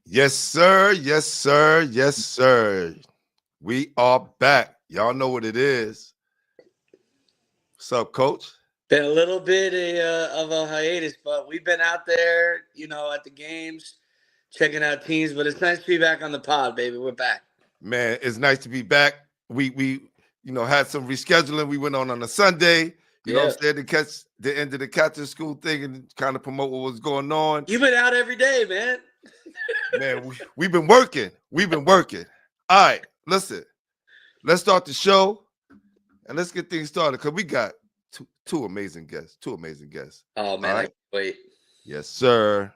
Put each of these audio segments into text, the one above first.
Yes, sir. Yes, sir. Yes, sir. We are back. Y'all know what it is. What's up, coach? Been a little bit of a hiatus, but we've been out there, at the games, checking out teams. But it's nice to be back on the pod, baby. We're back. Man, it's nice to be back. We had some rescheduling. We went on a Sunday, you know what Yeah. I'm saying, to catch the end of the catching school thing and kind of promote what was going on. You've been out every day, man. Man, we've been working. We've been working. All right, listen. Let's start the show and let's get things started because we got two amazing guests. Two amazing guests. Oh, man, All I right. can't wait. Yes, sir.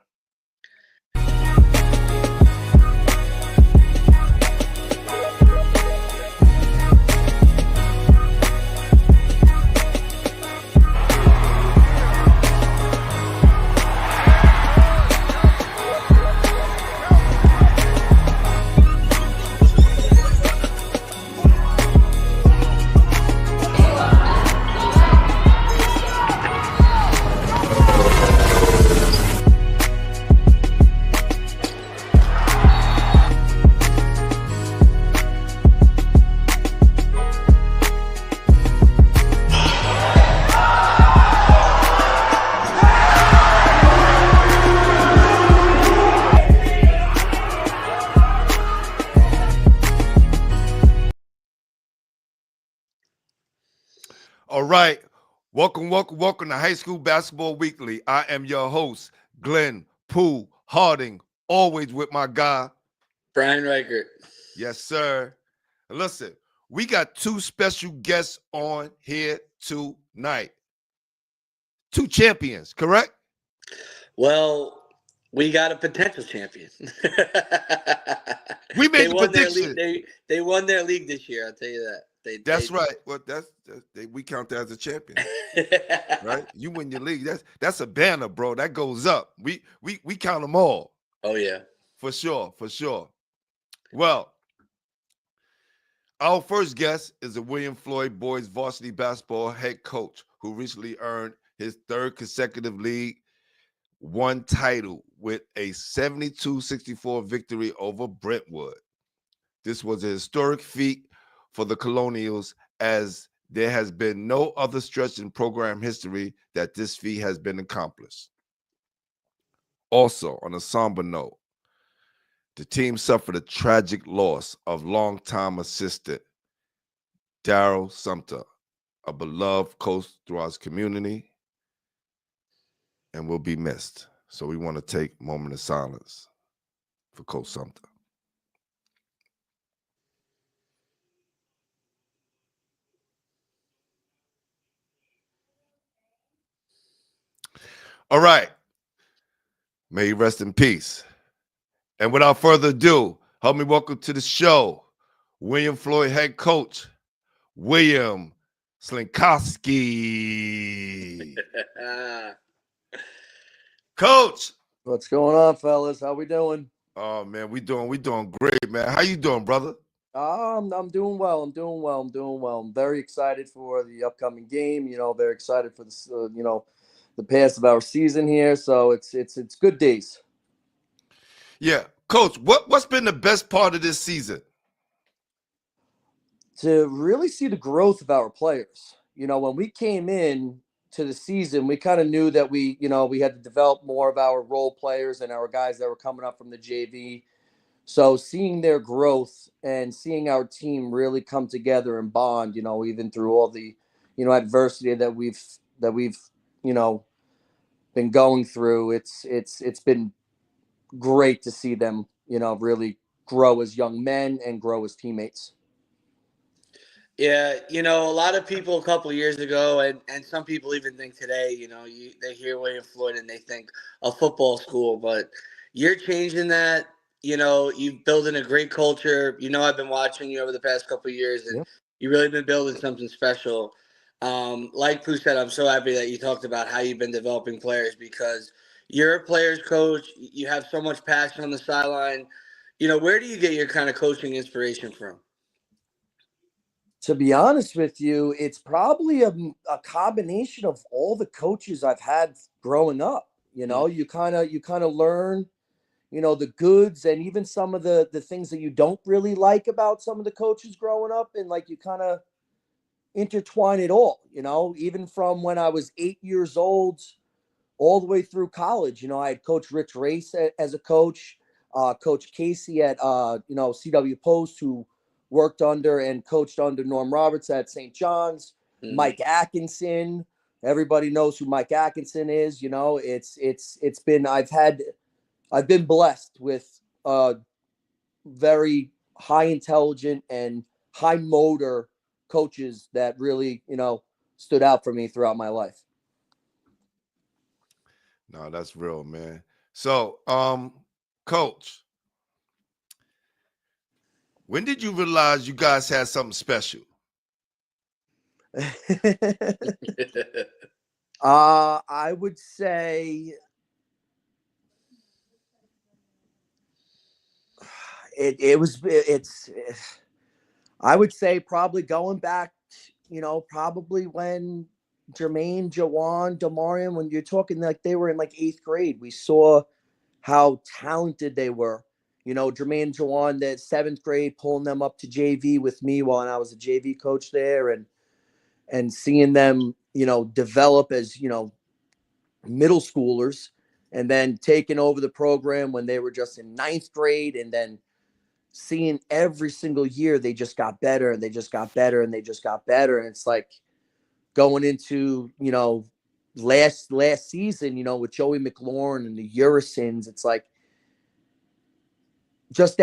All right. Welcome to High School Basketball Weekly. I am your host, Glenn Pooh Harding, always with my guy. Brian Reichert. Yes, sir. And listen, we got two special guests on here tonight. Two champions, correct? Well, we got a potential champion. We made They the won their prediction. league. They won their league this year. I'll tell you that. That's right. Well, we count that as a champion, right? You win your league. That's a banner, bro. That goes up. We count them all. Oh yeah, for sure. Well, our first guest is the William Floyd boys varsity basketball head coach who recently earned his third consecutive League One title with a 72-64 victory over Brentwood. This was a historic feat for the Colonials, as there has been no other stretch in program history that this feat has been accomplished. Also, on a somber note, the team suffered a tragic loss of longtime assistant Sharod Sutton, a beloved coach throughout his community, and will be missed. So we want to take a moment of silence for Coach Sutton. All right. May he rest in peace. And without further ado, help me welcome to the show, William Floyd head coach, William Slinkosky. Coach. What's going on, fellas? How we doing? Oh man, we doing great, man. How you doing, brother? I'm doing well. I'm very excited for the upcoming game. Very excited for this. The pass of our season here. So it's good days. Yeah, Coach. What's been the best part of this season? To really see the growth of our players. When we came in to the season, we kind of knew that we had to develop more of our role players and our guys that were coming up from the JV. So seeing their growth and seeing our team really come together and bond, even through all the, adversity that we've been going through, it's been great to see them, really grow as young men and grow as teammates. Yeah, a lot of people a couple of years ago, and some people even think today, they hear William Floyd and they think a football school, but you're changing that. You've building a great culture. I've been watching you over the past couple of years, and you've really been building something special. Like Pooh said, I'm so happy that you talked about how you've been developing players, because you're a player's coach. You have so much passion on the sideline. Where do you get your kind of coaching inspiration from? To be honest with you, it's probably a combination of all the coaches I've had growing up. You kind of learn, the goods and even some of the things that you don't really like about some of the coaches growing up, and like you kind of intertwine it all, even from when I was 8 years old all the way through college. I had Coach Rich Race as a coach, Coach Casey at CW Post, who worked under and coached under Norm Roberts at St. John's. Mike Atkinson, everybody knows who Mike Atkinson is. It's been I've been blessed with very high intelligent and high motor coaches that really stood out for me throughout my life. No, that's real, man. So, Coach, when did you realize you guys had something special? I would say I would say probably going back, probably when Jermaine, Jawuan, Dahmarion, when you're talking like they were in like 8th grade, we saw how talented they were. Jermaine and Jawuan, that 7th grade, pulling them up to JV with me while I was a JV coach there, and seeing them, develop as, middle schoolers, and then taking over the program when they were just in 9th grade, and then seeing every single year they just got better and they just got better and they just got better. And it's like going into, last season, with Joey McLaurin and the Urisons, it's like just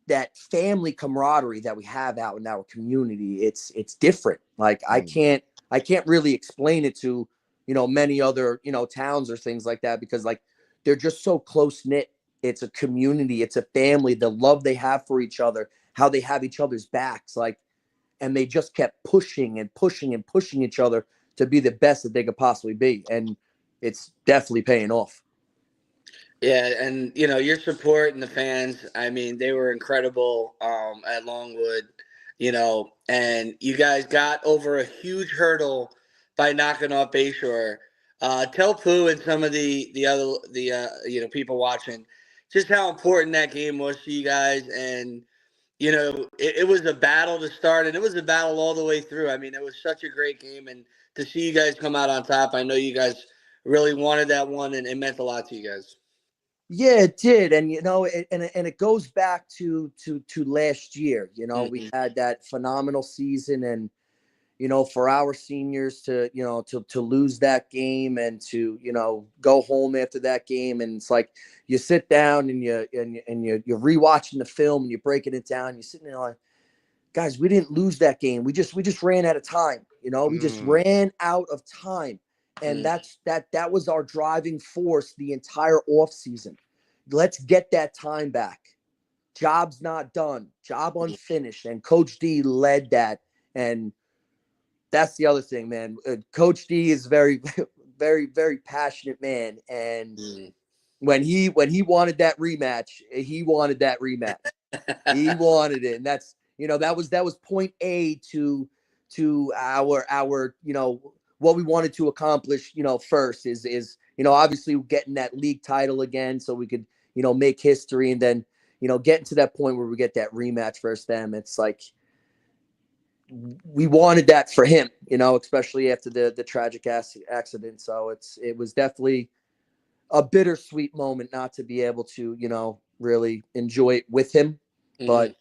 that family camaraderie that we have out in our community. It's different. Like I can't really explain it to, many other, towns or things like that, because like they're just so close knit. It's a community, it's a family, the love they have for each other, how they have each other's backs, like, and they just kept pushing and pushing and pushing each other to be the best that they could possibly be. And it's definitely paying off. Yeah, and your support and the fans, I mean, they were incredible at Longwood, and you guys got over a huge hurdle by knocking off Bayshore. Tell Pooh and some of the other people watching just how important that game was to you guys. And it was a battle to start, and it was a battle all the way through. I mean, it was such a great game, and to see you guys come out on top, I know you guys really wanted that one, and it meant a lot to you guys. Yeah, it did. And, it goes back to last year. We had that phenomenal season, and, for our seniors to lose that game and to, go home after that game. And it's like, you sit down and you're rewatching the film and you're breaking it down. You're sitting there like, guys, we didn't lose that game. We just ran out of time. We just ran out of time. And that was our driving force the entire off season. Let's get that time back. Job's not done. Job unfinished. And Coach D led that. And that's the other thing, man. Coach D is very, very, very passionate man. And when he wanted that rematch, he wanted that rematch. He wanted it. And that's, that was point A to our what we wanted to accomplish, first is obviously getting that league title again so we could, make history, and then, getting to that point where we get that rematch versus them. It's like we wanted that for him, especially after the tragic accident. So it was definitely a bittersweet moment not to be able to, really enjoy it with him. But,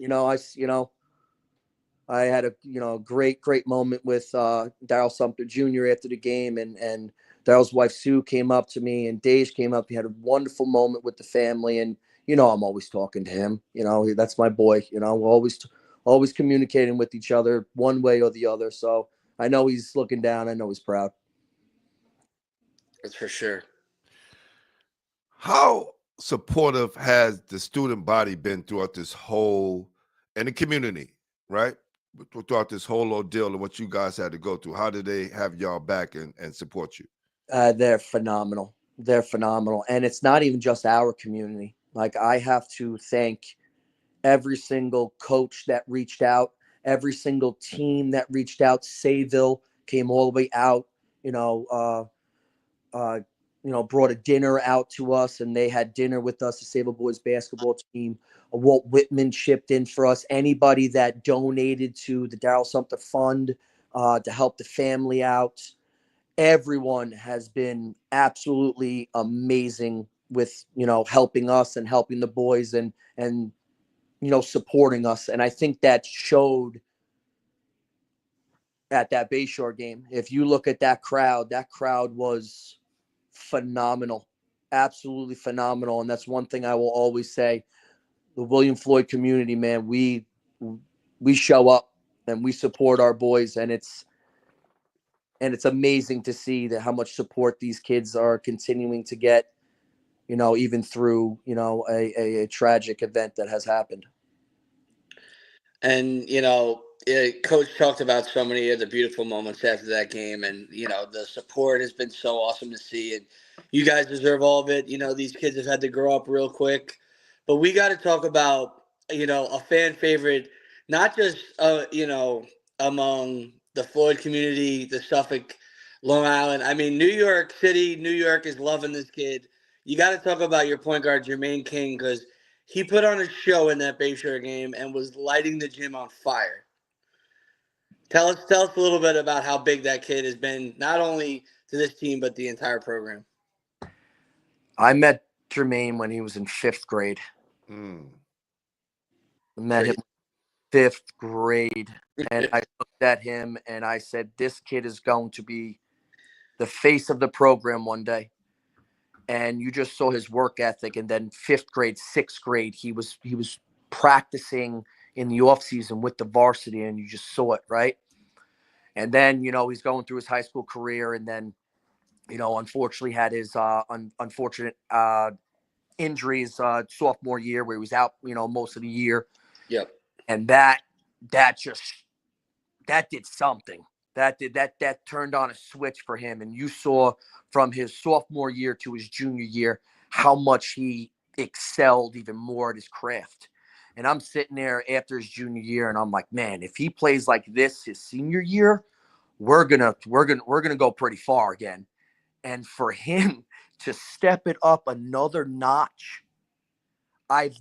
I had a great moment with Daryl Sumter Jr. after the game, and Daryl's wife Sue came up to me, and Dej came up. He had a wonderful moment with the family, and I'm always talking to him. That's my boy. We're always communicating with each other one way or the other. So I know he's looking down. I know he's proud. That's for sure. How supportive has the student body been throughout this whole, and the community, right? Throughout this whole ordeal and what you guys had to go through? How did they have y'all back and support you? They're phenomenal. They're phenomenal. And it's not even just our community. Like, I have to thank every single coach that reached out, every single team that reached out. Sayville came all the way out, brought a dinner out to us, and they had dinner with us, the Sable Boys basketball team. Walt Whitman chipped in for us. Anybody that donated to the Darrell Sumter Fund to help the family out. Everyone has been absolutely amazing with, helping us and helping the boys and supporting us. And I think that showed at that Bayshore game. If you look at that crowd was phenomenal, absolutely phenomenal. And that's one thing I will always say. The William Floyd community, man, we show up and we support our boys, and it's amazing to see that how much support these kids are continuing to get, even through, a tragic event that has happened. And, Coach talked about so many of the beautiful moments after that game. And, the support has been so awesome to see. And you guys deserve all of it. These kids have had to grow up real quick. But we got to talk about, a fan favorite, not just, among the Floyd community, the Suffolk, Long Island. I mean, New York City, New York is loving this kid. You got to talk about your point guard, Jermaine King, because he put on a show in that Bayshore game and was lighting the gym on fire. Tell us a little bit about how big that kid has been, not only to this team, but the entire program. I met Jermaine when he was in 5th grade. I met him in 5th grade, and I looked at him and I said, this kid is going to be the face of the program one day. And you just saw his work ethic. And then 5th grade, 6th grade, he was practicing in the off season with the varsity, and you just saw it, right? And then, he's going through his high school career, and then, unfortunately had his unfortunate injuries sophomore year where he was out, most of the year. Yep. And that did something. That turned on a switch for him. And you saw from his sophomore year to his junior year how much he excelled even more at his craft. And I'm sitting there after his junior year, and I'm like, man, if he plays like this his senior year, we're gonna go pretty far again. And for him to step it up another notch, I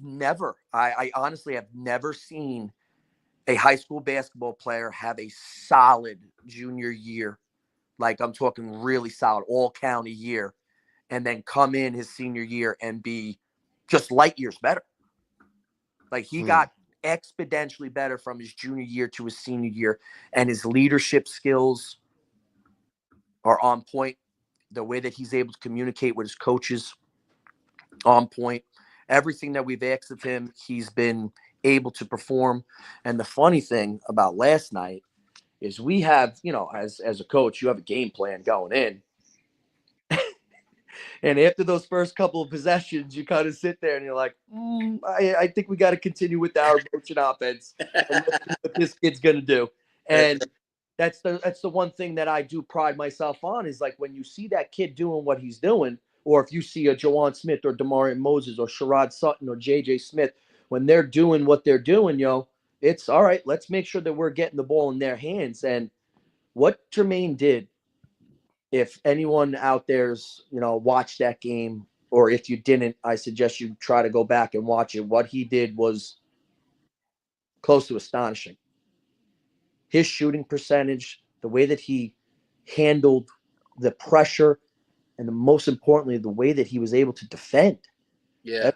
honestly have never seen a high school basketball player have a solid junior year. Like, I'm talking really solid, all county year, and then come in his senior year and be just light years better. Like, he got exponentially better from his junior year to his senior year, and his leadership skills are on point. The way that he's able to communicate with his coaches, on point. Everything that we've asked of him, he's been able to perform. And the funny thing about last night is we have, as a coach, you have a game plan going in. And after those first couple of possessions, you kind of sit there and you're like, I think we got to continue with our motion offense and let's see what this kid's going to do. And that's the one thing that I do pride myself on, is like, when you see that kid doing what he's doing, or if you see a Jawuan Smith or Dahmarion Moses or Sharod Sutton or J.J. Smith, when they're doing what they're doing, it's all right. Let's make sure that we're getting the ball in their hands. And what Jermaine did, if anyone out there's, watched that game, or if you didn't, I suggest you try to go back and watch it. What he did was close to astonishing. His shooting percentage, the way that he handled the pressure, and most importantly, the way that he was able to defend. Yeah.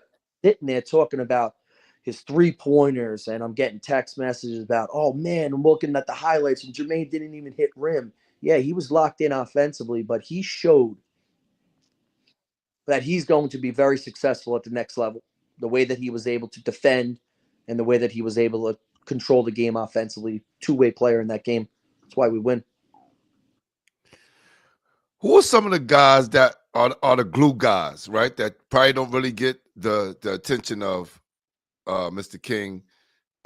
Sitting there talking about his 3-pointers, and I'm getting text messages about, oh man, I'm looking at the highlights and Jermaine didn't even hit rim. Yeah, he was locked in offensively, but he showed that he's going to be very successful at the next level. The way that he was able to defend and the way that he was able to control the game offensively, two-way player in that game. That's why we win. Who are some of the guys that are the glue guys, right? That probably don't really get the attention of Mr. King.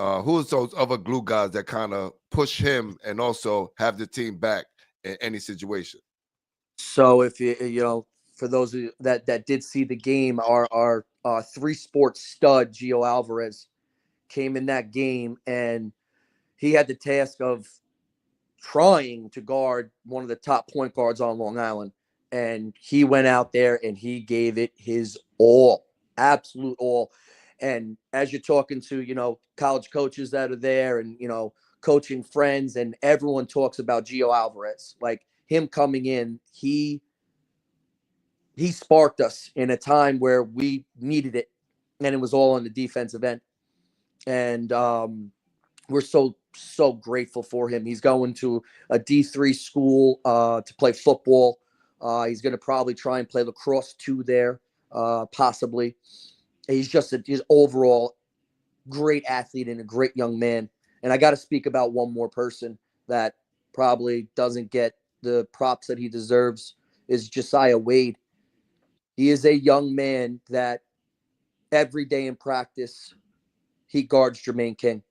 Who is those other glue guys that kind of push him and also have the team back in any situation? So if for those of you that did see the game, our 3-sport stud Gio Alvarez came in that game, and he had the task of trying to guard one of the top point guards on Long Island. And he went out there and he gave it his all, absolute all. And as you're talking to, college coaches that are there and, coaching friends, and everyone talks about Gio Alvarez, like him coming in, he sparked us in a time where we needed it. And it was all on the defensive end. And we're so grateful for him. He's going to a D3 school to play football. He's going to probably try and play lacrosse too there, possibly. He's just he's overall great athlete and a great young man. And I got to speak about one more person that probably doesn't get the props that he deserves, is Josiah Wade. He is a young man that every day in practice, he guards Jermaine King.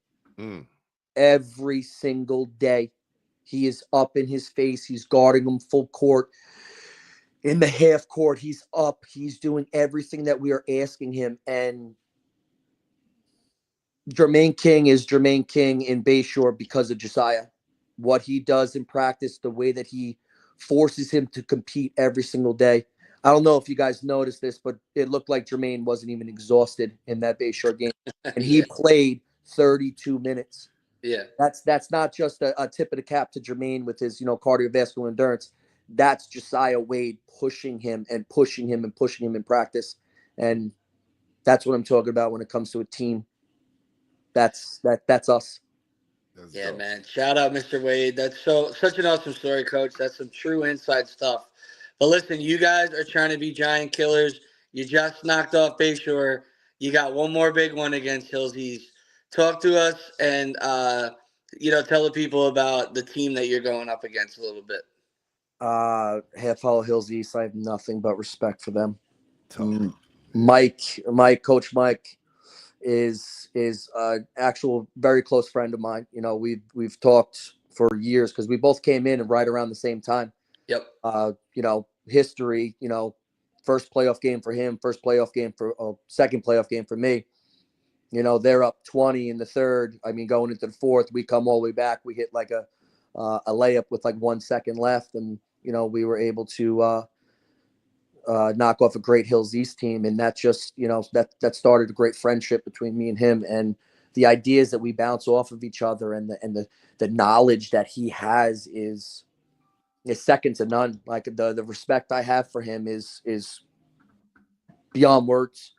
Every single day. He is up in his face. He's guarding him full court. In the half court, he's up. He's doing everything that we are asking him. And Jermaine King is Jermaine King in Bayshore because of Josiah. What he does in practice, the way that he forces him to compete every single day. I don't know if you guys noticed this, but it looked like Jermaine wasn't even exhausted in that Bayshore game. And he played 32 minutes. Yeah. That's not just a tip of the cap to Jermaine with his, cardiovascular endurance. That's Josiah Wade pushing him and pushing him and pushing him in practice. And that's what I'm talking about when it comes to a team. That's us. Yeah, man. Shout out Mr. Wade. That's such an awesome story, Coach. That's some true inside stuff. But listen, you guys are trying to be giant killers. You just knocked off Bayshore. You got one more big one against Hillsies. Talk to us and tell the people about the team that you're going up against a little bit. Half Hollow Hills East, I have nothing but respect for them. Coach Mike is an actual very close friend of mine. We've talked for years because we both came in right around the same time. Yep. History, first playoff game for him, second playoff game for me. They're up 20 in the third. I mean, going into the fourth, we come all the way back. We hit like a layup with like 1 second left. And, we were able to knock off a great Hills East team. And that just, that started a great friendship between me and him. And the ideas that we bounce off of each other and the knowledge that he has is second to none. Like the respect I have for him is beyond words.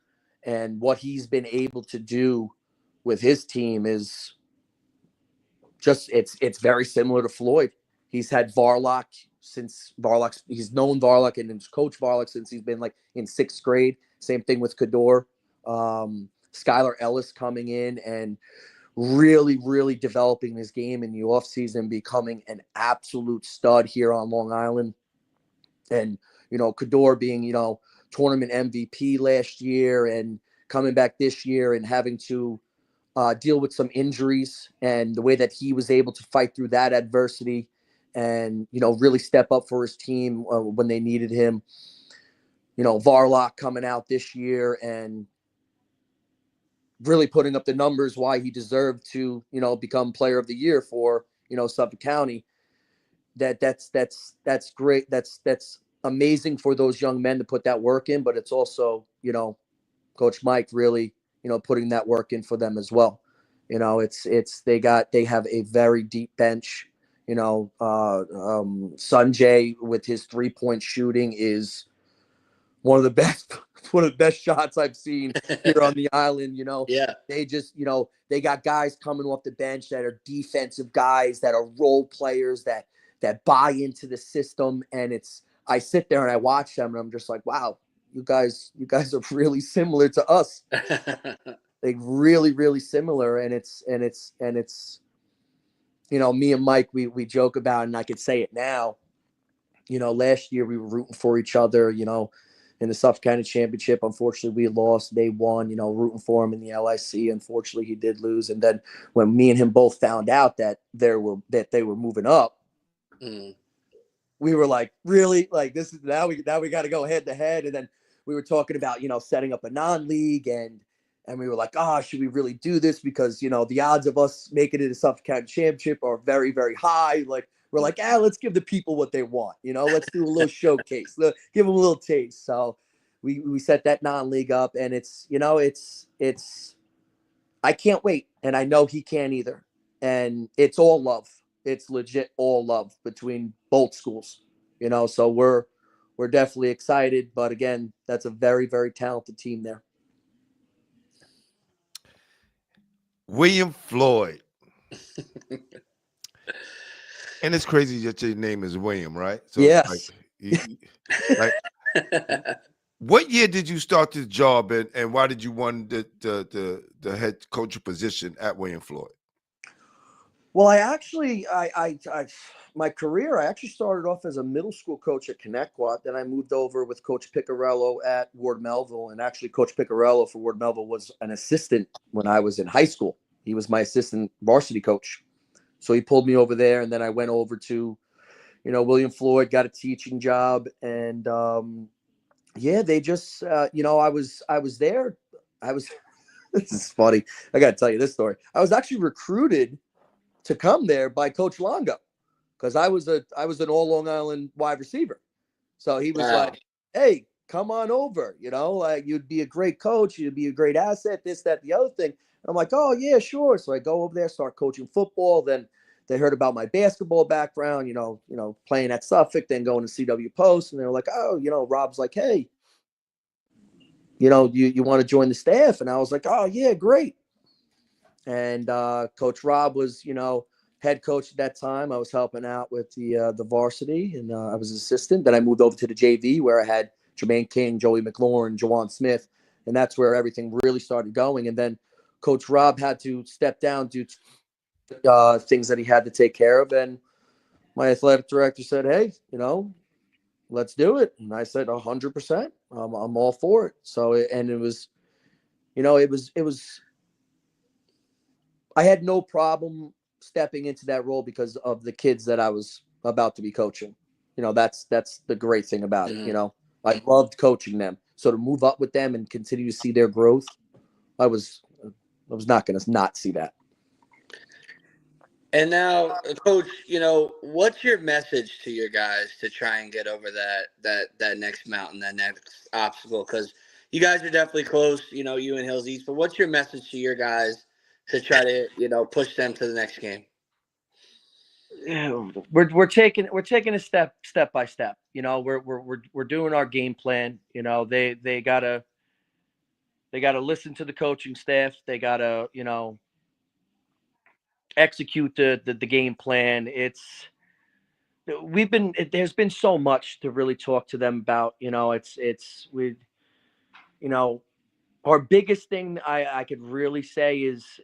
And what he's been able to do with his team is just, it's very similar to Floyd. He's had Varlock he's known Varlock and his coach Varlock since he's been like in 6th grade. Same thing with Kador. Skylar Ellis coming in and really, really developing his game in the offseason, becoming an absolute stud here on Long Island. And, Kador being, tournament MVP last year and coming back this year and having to deal with some injuries, and the way that he was able to fight through that adversity and, really step up for his team when they needed him. Varlock coming out this year and really putting up the numbers why he deserved to, become player of the year for, Suffolk County. That's great. That's amazing for those young men to put that work in, but it's also, Coach Mike really, putting that work in for them as well. They have a very deep bench. Sanjay with his 3-point shooting is one of the best shots I've seen here on the island. Yeah. They just, they got guys coming off the bench that are defensive guys, that are role players, that buy into the system. And I sit there and I watch them and I'm just like, wow, you guys are really similar to us. They really, really similar. And it's, me and Mike, we joke about it, and I could say it now. Last year we were rooting for each other, in the Suffolk County Championship. Unfortunately, we lost. They won, rooting for him in the LIC. Unfortunately, he did lose. And then when me and him both found out that they were moving up, we were like, really? Like, this is now we got to go head to head. And then we were talking about, setting up a non-league. And And we were like, oh, should we really do this? Because, the odds of us making it to Suffolk County Championship are very, very high. Like, we're like, let's give the people what they want. Let's do a little showcase, give them a little taste. So we set that non-league up, and it's I can't wait. And I know he can't either. And it's all love. It's legit all love between both schools, so we're definitely excited. But again, that's a very, very talented team there. William Floyd. And it's crazy that your name is William, right? So yes. Like, what year did you start this job, and why did you want the head coach position at William Floyd? Well, I actually, my career, I actually started off as a middle school coach at Connecticut. Then I moved over with Coach Piccarello at Ward Melville. And actually, Coach Piccarello for Ward Melville was an assistant when I was in high school. He was my assistant varsity coach. So he pulled me over there. And then I went over to, William Floyd, got a teaching job. And they just, I was there. This is funny. I got to tell you this story. I was actually recruited to come there by Coach Longo, because I was an all Long Island wide receiver. So he was like, hey, come on over, like you'd be a great coach, you'd be a great asset, this, that, the other thing. And I'm like, oh yeah, sure. So I go over there, start coaching football. Then they heard about my basketball background, playing at Suffolk, then going to CW Post. And they were like, oh, Rob's like, hey, you want to join the staff? And I was like, oh yeah, great. And Coach Rob was, head coach at that time. I was helping out with the varsity, and I was an assistant. Then I moved over to the JV, where I had Jermaine King, Joey McLaurin, Jawuan Smith, and that's where everything really started going. And then Coach Rob had to step down due to things that he had to take care of. And my athletic director said, hey, let's do it. And I said, 100%. I'm all for it. So, it was, it was. I had no problem stepping into that role because of the kids that I was about to be coaching. That's the great thing about it. I loved coaching them. So to move up with them and continue to see their growth, I was not going to not see that. And now, Coach, what's your message to your guys to try and get over that next mountain, that next obstacle? Because you guys are definitely close, you and Hills East. But what's your message to your guys to try to, push them to the next game? We're taking a step by step. We're doing our game plan. They gotta listen to the coaching staff. They gotta execute the game plan. There's been so much to really talk to them about. Our biggest thing I could really say is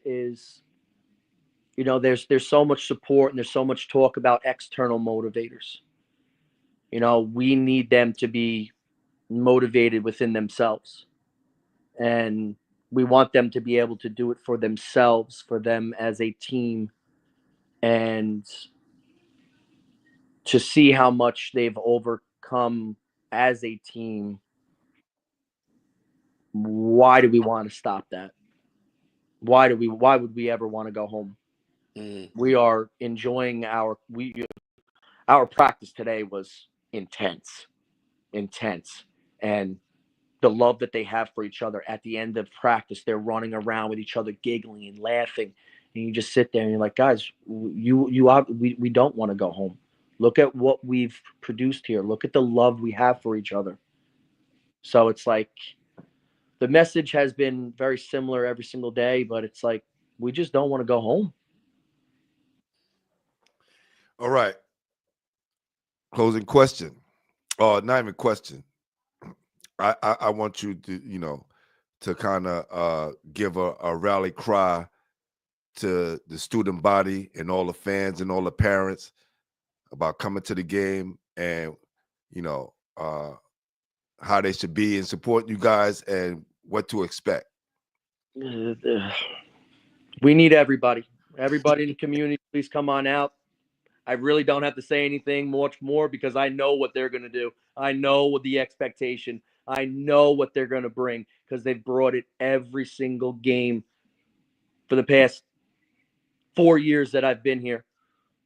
there's so much support and there's so much talk about external motivators. We need them to be motivated within themselves, and we want them to be able to do it for themselves, for them as a team, and to see how much they've overcome as a team. Why do we want to stop that? Why would we ever want to go home? We are enjoying our practice today was intense. And the love that they have for each other at the end of practice, they're running around with each other, giggling and laughing. And you just sit there and you're like, guys, we don't want to go home. Look at what we've produced here. Look at the love we have for each other. So it's like the message has been very similar every single day, but it's like we just don't want to go home. All right. Closing question. Not even question. I want you to, to kind of give a rally cry to the student body and all the fans and all the parents about coming to the game, and how they should be and support you guys and what to expect. We need everybody in the community. Please come on out. I really don't have to say anything much more because I know what they're going to do. I know what the expectation. I know what they're going to bring because they've brought it every single game for the past 4 years that I've been here.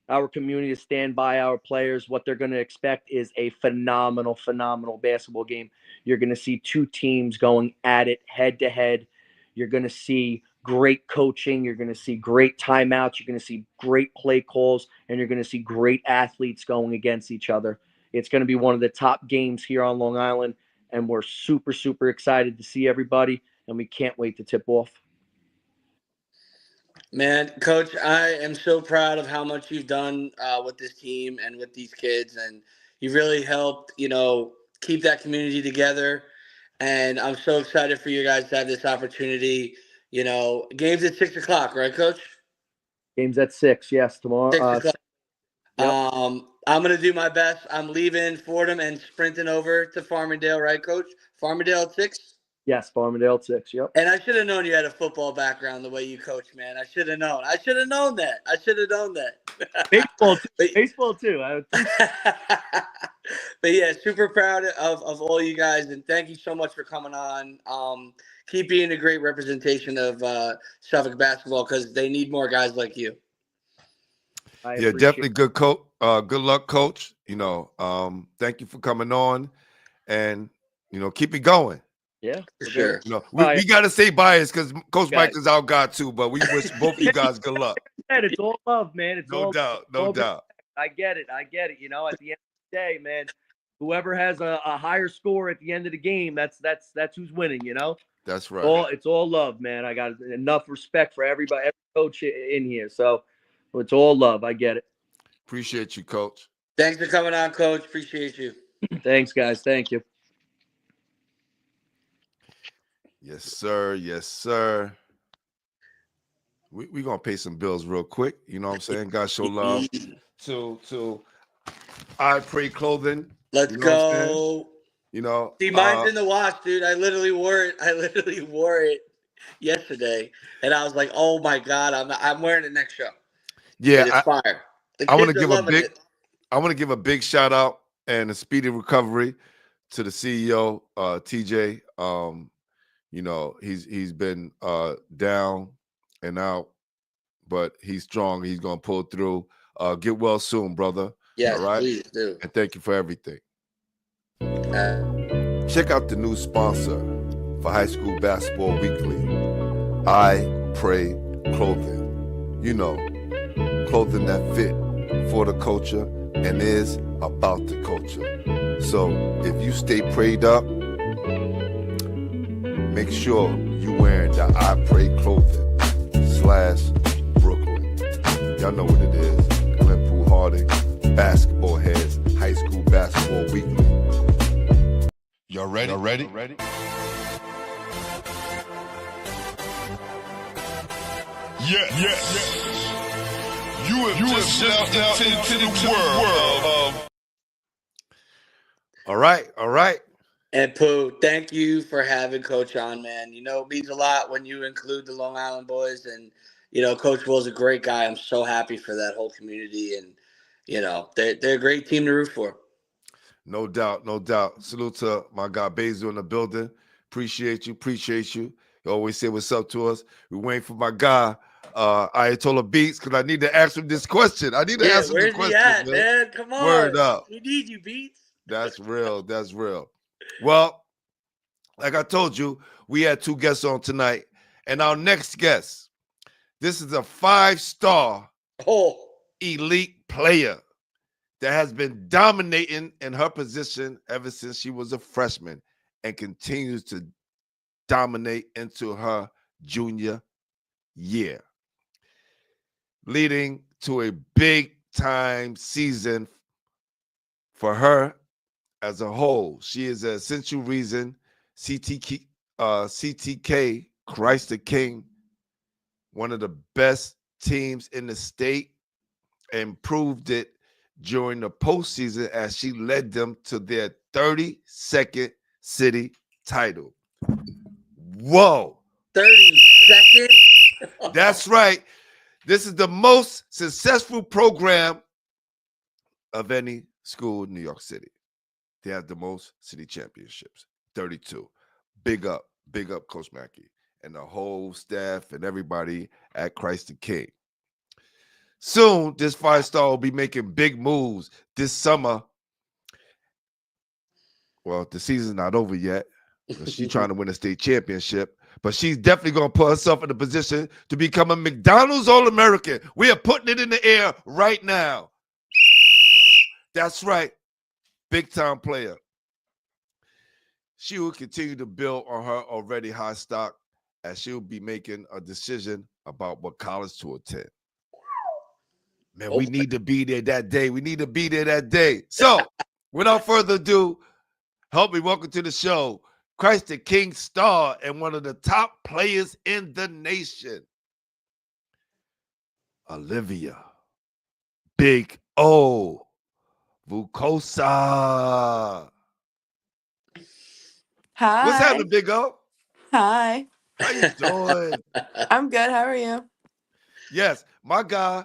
Our community to stand by our players. What they're going to expect is a phenomenal, phenomenal basketball game. You're going to see two teams going at it head to head. You're going to see great coaching. You're going to see great timeouts. You're going to see great play calls, and you're going to see great athletes going against each other. It's going to be one of the top games here on Long Island, and we're super, super excited to see everybody, and we can't wait to tip off. Man, Coach, I am so proud of how much you've done with this team and with these kids, and you really helped, keep that community together. And I'm so excited for you guys to have this opportunity. Games at 6:00, right, Coach? Games at 6, yes, tomorrow. 6:00. Yep. I'm gonna do my best. I'm leaving Fordham and sprinting over to Farmingdale, right, Coach? Farmingdale at 6. Yes, Farmingdale at 6. Yep. And I should have known you had a football background the way you coach, man. I should have known. I should have known that. Baseball too. Baseball too. But yeah, super proud of all you guys, and thank you so much for coming on. Keep being a great representation of Suffolk basketball because they need more guys like you. Yeah, definitely good coach. Good luck, Coach. Thank you for coming on, and keep it going. Yeah, for sure. We got to stay biased because Coach Mike is our guy too, but we wish both of you guys good luck. It's all love, man. It's no doubt. I get it. At the end of the day, man, whoever has a higher score at the end of the game, that's who's winning. That's right. It's all love, man. I got enough respect for everybody, every coach in here. So it's all love. I get it. Appreciate you, Coach. Thanks for coming on, Coach. Appreciate you. Thanks, guys. Thank you. Yes, sir. Yes, sir. We're going to pay some bills real quick. You know what I'm saying? God show love to I Pray Clothing. Let's go. See, mine's in the wash, dude. I literally wore it yesterday, and I was like, "Oh my god, I'm wearing it next show." Yeah, it's fire. I want to give a big shout out and a speedy recovery to the CEO, TJ. He's been down and out, but he's strong. He's gonna pull through. Get well soon, brother. Yes, all right? Please do. And thank you for everything. Check out the new sponsor for High School Basketball Weekly, I Pray Clothing. Clothing that fit for the culture and is about the culture. So if you stay prayed up, make sure you wearing the I Pray Clothing /Brooklyn. Y'all know what it is. Glenpool Harding, Basketball Heads, High School Basketball Weekly. Y'all ready? Yes. You have just stepped into the world of... All right. And Pooh, thank you for having Coach on, man. It means a lot when you include the Long Island boys, and Coach Will's a great guy. I'm so happy for that whole community, and they're a great team to root for. No doubt. Salute to my guy Basil in the building. Appreciate you. You always say what's up to us. We're waiting for my guy, Ayatollah Beats, because I need to ask him this question. Ask him this question. Where's he at, man? Come on. Word up. We need you, Beats. That's real. Well, like I told you, we had 2 guests on tonight. And our next guest, this is a 5-star elite player that has been dominating in her position ever since she was a freshman and continues to dominate into her junior year, leading to a big-time season for her as a whole. She is an essential reason CTK Christ the King, one of the best teams in the state, and proved it during the postseason as she led them to their 32nd city title. Whoa. 32nd? That's right. This is the most successful program of any school in New York City. They have the most city championships. 32. Big up, Coach Mackey, and the whole staff and everybody at Christ the King. Soon, this five-star will be making big moves this summer. Well, the season's not over yet. She's trying to win a state championship, but she's definitely going to put herself in a position to become a McDonald's All-American. We are putting it in the air right now. That's right. Big-time player. She will continue to build on her already high stock as she'll be making a decision about what college to attend. Man, we need to be there that day. We need to be there that day. So, without further ado, help me welcome to the show, Christ the King star and one of the top players in the nation, Olivia, Big O, Vukosa. Hi. What's happening, Big O? Hi. How you doing? I'm good. How are you? Yes, my guy,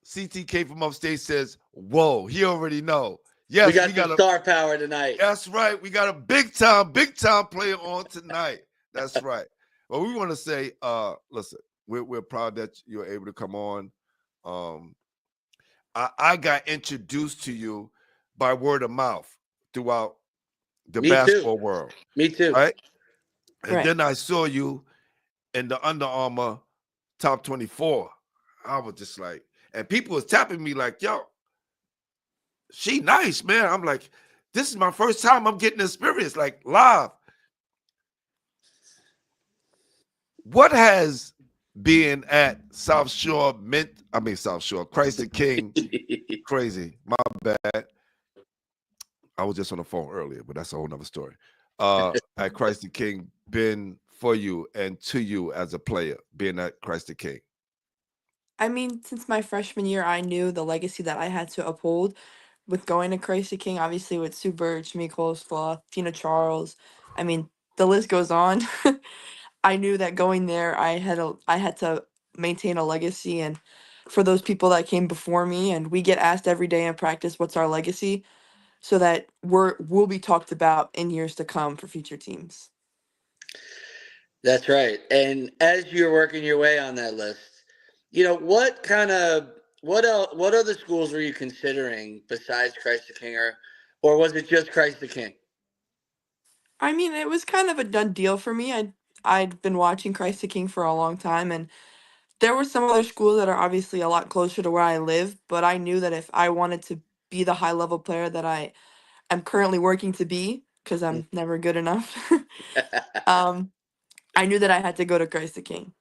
CTK from upstate says, whoa, he already know. Yes, we got some star power tonight. That's right. We got a big time player on tonight. That's right. Well, we want to say, listen, we're proud that you're able to come on. I got introduced to you by word of mouth throughout the basketball world. Me too. Right? And then I saw you in the Under Armour top 24. I was just like, and people was tapping me like, yo, she nice, man. I'm like, this is my first time I'm getting experience, like live. What has being at South Shore Christ the King, crazy, my bad. I was just on the phone earlier, but that's a whole nother story. At Christ the King been for you and to you as a player, being at Christ the King? I mean, since my freshman year, I knew the legacy that I had to uphold with going to Christ the King, obviously with Sue Birch, Miko Sloth, Tina Charles. I mean, the list goes on. I knew that going there, I had to maintain a legacy, and for those people that came before me, and we get asked every day in practice, what's our legacy, so that we'll be talked about in years to come for future teams. That's right. And as you're working your way on that list, what other schools were you considering besides Christ the King, or was it just Christ the King? I mean, it was kind of a done deal for me. I'd been watching Christ the King for a long time, and there were some other schools that are obviously a lot closer to where I live, but I knew that if I wanted to be the high level player that I am currently working to be, because I'm never good enough, I knew that I had to go to Christ the King.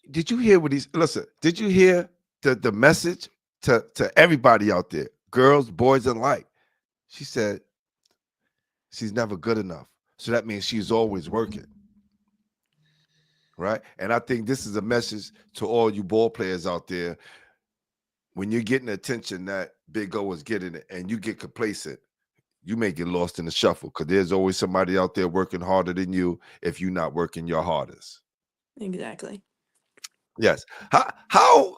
Did you hear did you hear the message to everybody out there, girls, boys alike? She said she's never good enough. So that means she's always working. Right? And I think this is a message to all you ball players out there. When you're getting attention that Big O is getting it and you get complacent, you may get lost in the shuffle because there's always somebody out there working harder than you if you're not working your hardest. Exactly. Yes. How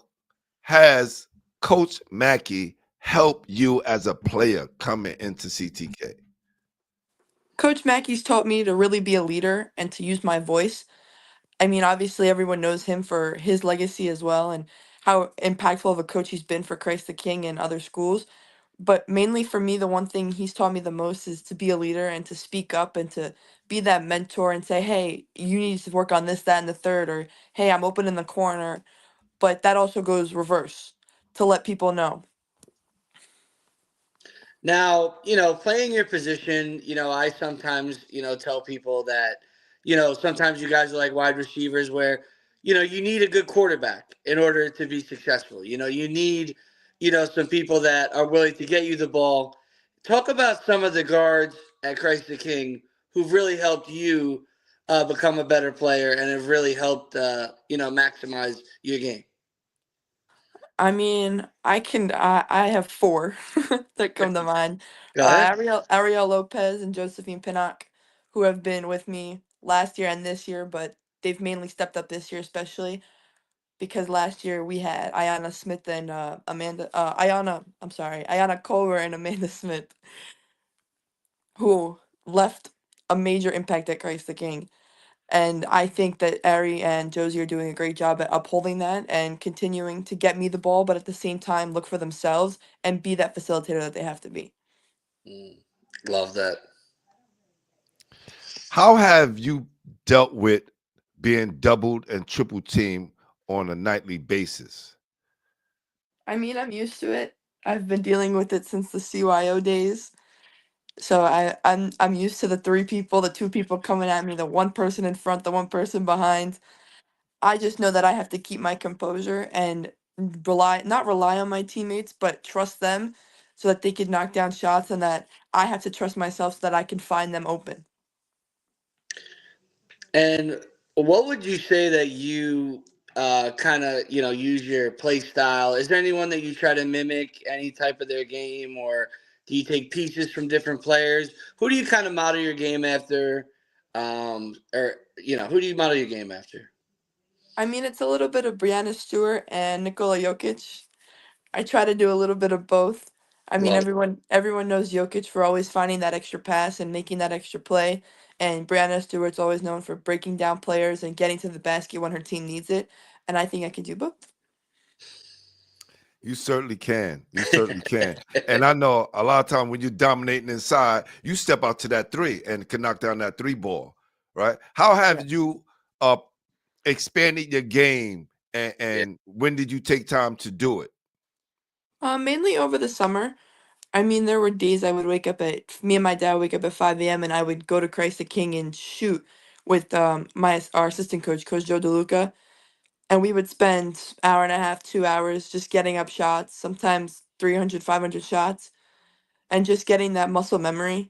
has Coach Mackey helped you as a player coming into CTK? Coach Mackey's taught me to really be a leader and to use my voice. I mean, obviously everyone knows him for his legacy as well and how impactful of a coach he's been for Christ the King and other schools. But mainly for me, the one thing he's taught me the most is to be a leader and to speak up and to be that mentor and say, hey, you need to work on this, that, and the third, or hey, I'm open in the corner. But that also goes reverse to let people know. Now, playing your position, I sometimes, tell people that, sometimes you guys are like wide receivers where, you need a good quarterback in order to be successful. You need, some people that are willing to get you the ball. Talk about some of the guards at Christ the King who've really helped you become a better player and have really helped, maximize your game. I mean, I have four that come to mind. Go ahead. Ariel Lopez and Josephine Pinnock, who have been with me last year and this year, but they've mainly stepped up this year, especially because last year we had Ayana Smith and Ayana Culver and Amanda Smith. who left a major impact at Christ the King. And I think that Ari and Josie are doing a great job at upholding that and continuing to get me the ball, but at the same time look for themselves and be that facilitator that they have to be. Love that. How have you dealt with being doubled and triple teamed on a nightly basis? I mean, I'm used to it. I've been dealing with it since the CYO days. So I'm used to the three people, the two people coming at me, the one person in front, the one person behind. I just know that I have to keep my composure and not rely on my teammates, but trust them so that they can knock down shots, and that I have to trust myself so that I can find them open. And what would you say that you kind of use your play style? Is there anyone that you try to mimic any type of their game, or do you take pieces from different players? Who do you kind of model your game after? Or who do you model your game after? I mean, it's a little bit of Brianna Stewart and Nikola Jokic. I try to do a little bit of both. I mean, Love. everyone knows Jokic for always finding that extra pass and making that extra play, and Brianna Stewart's always known for breaking down players and getting to the basket when her team needs it. And I think I can do both. You certainly can. You certainly can. And I know a lot of time when you're dominating inside, you step out to that three and can knock down that three ball, right? How have you expanded your game, and when did you take time to do it? Mainly over the summer. I mean, there were days I would wake up at me and my dad would wake up at 5 a.m. and I would go to Christ the King and shoot with our assistant coach, Coach Joe DeLuca, and we would spend hour and a half, 2 hours just getting up shots, sometimes 300, 500 shots, and just getting that muscle memory.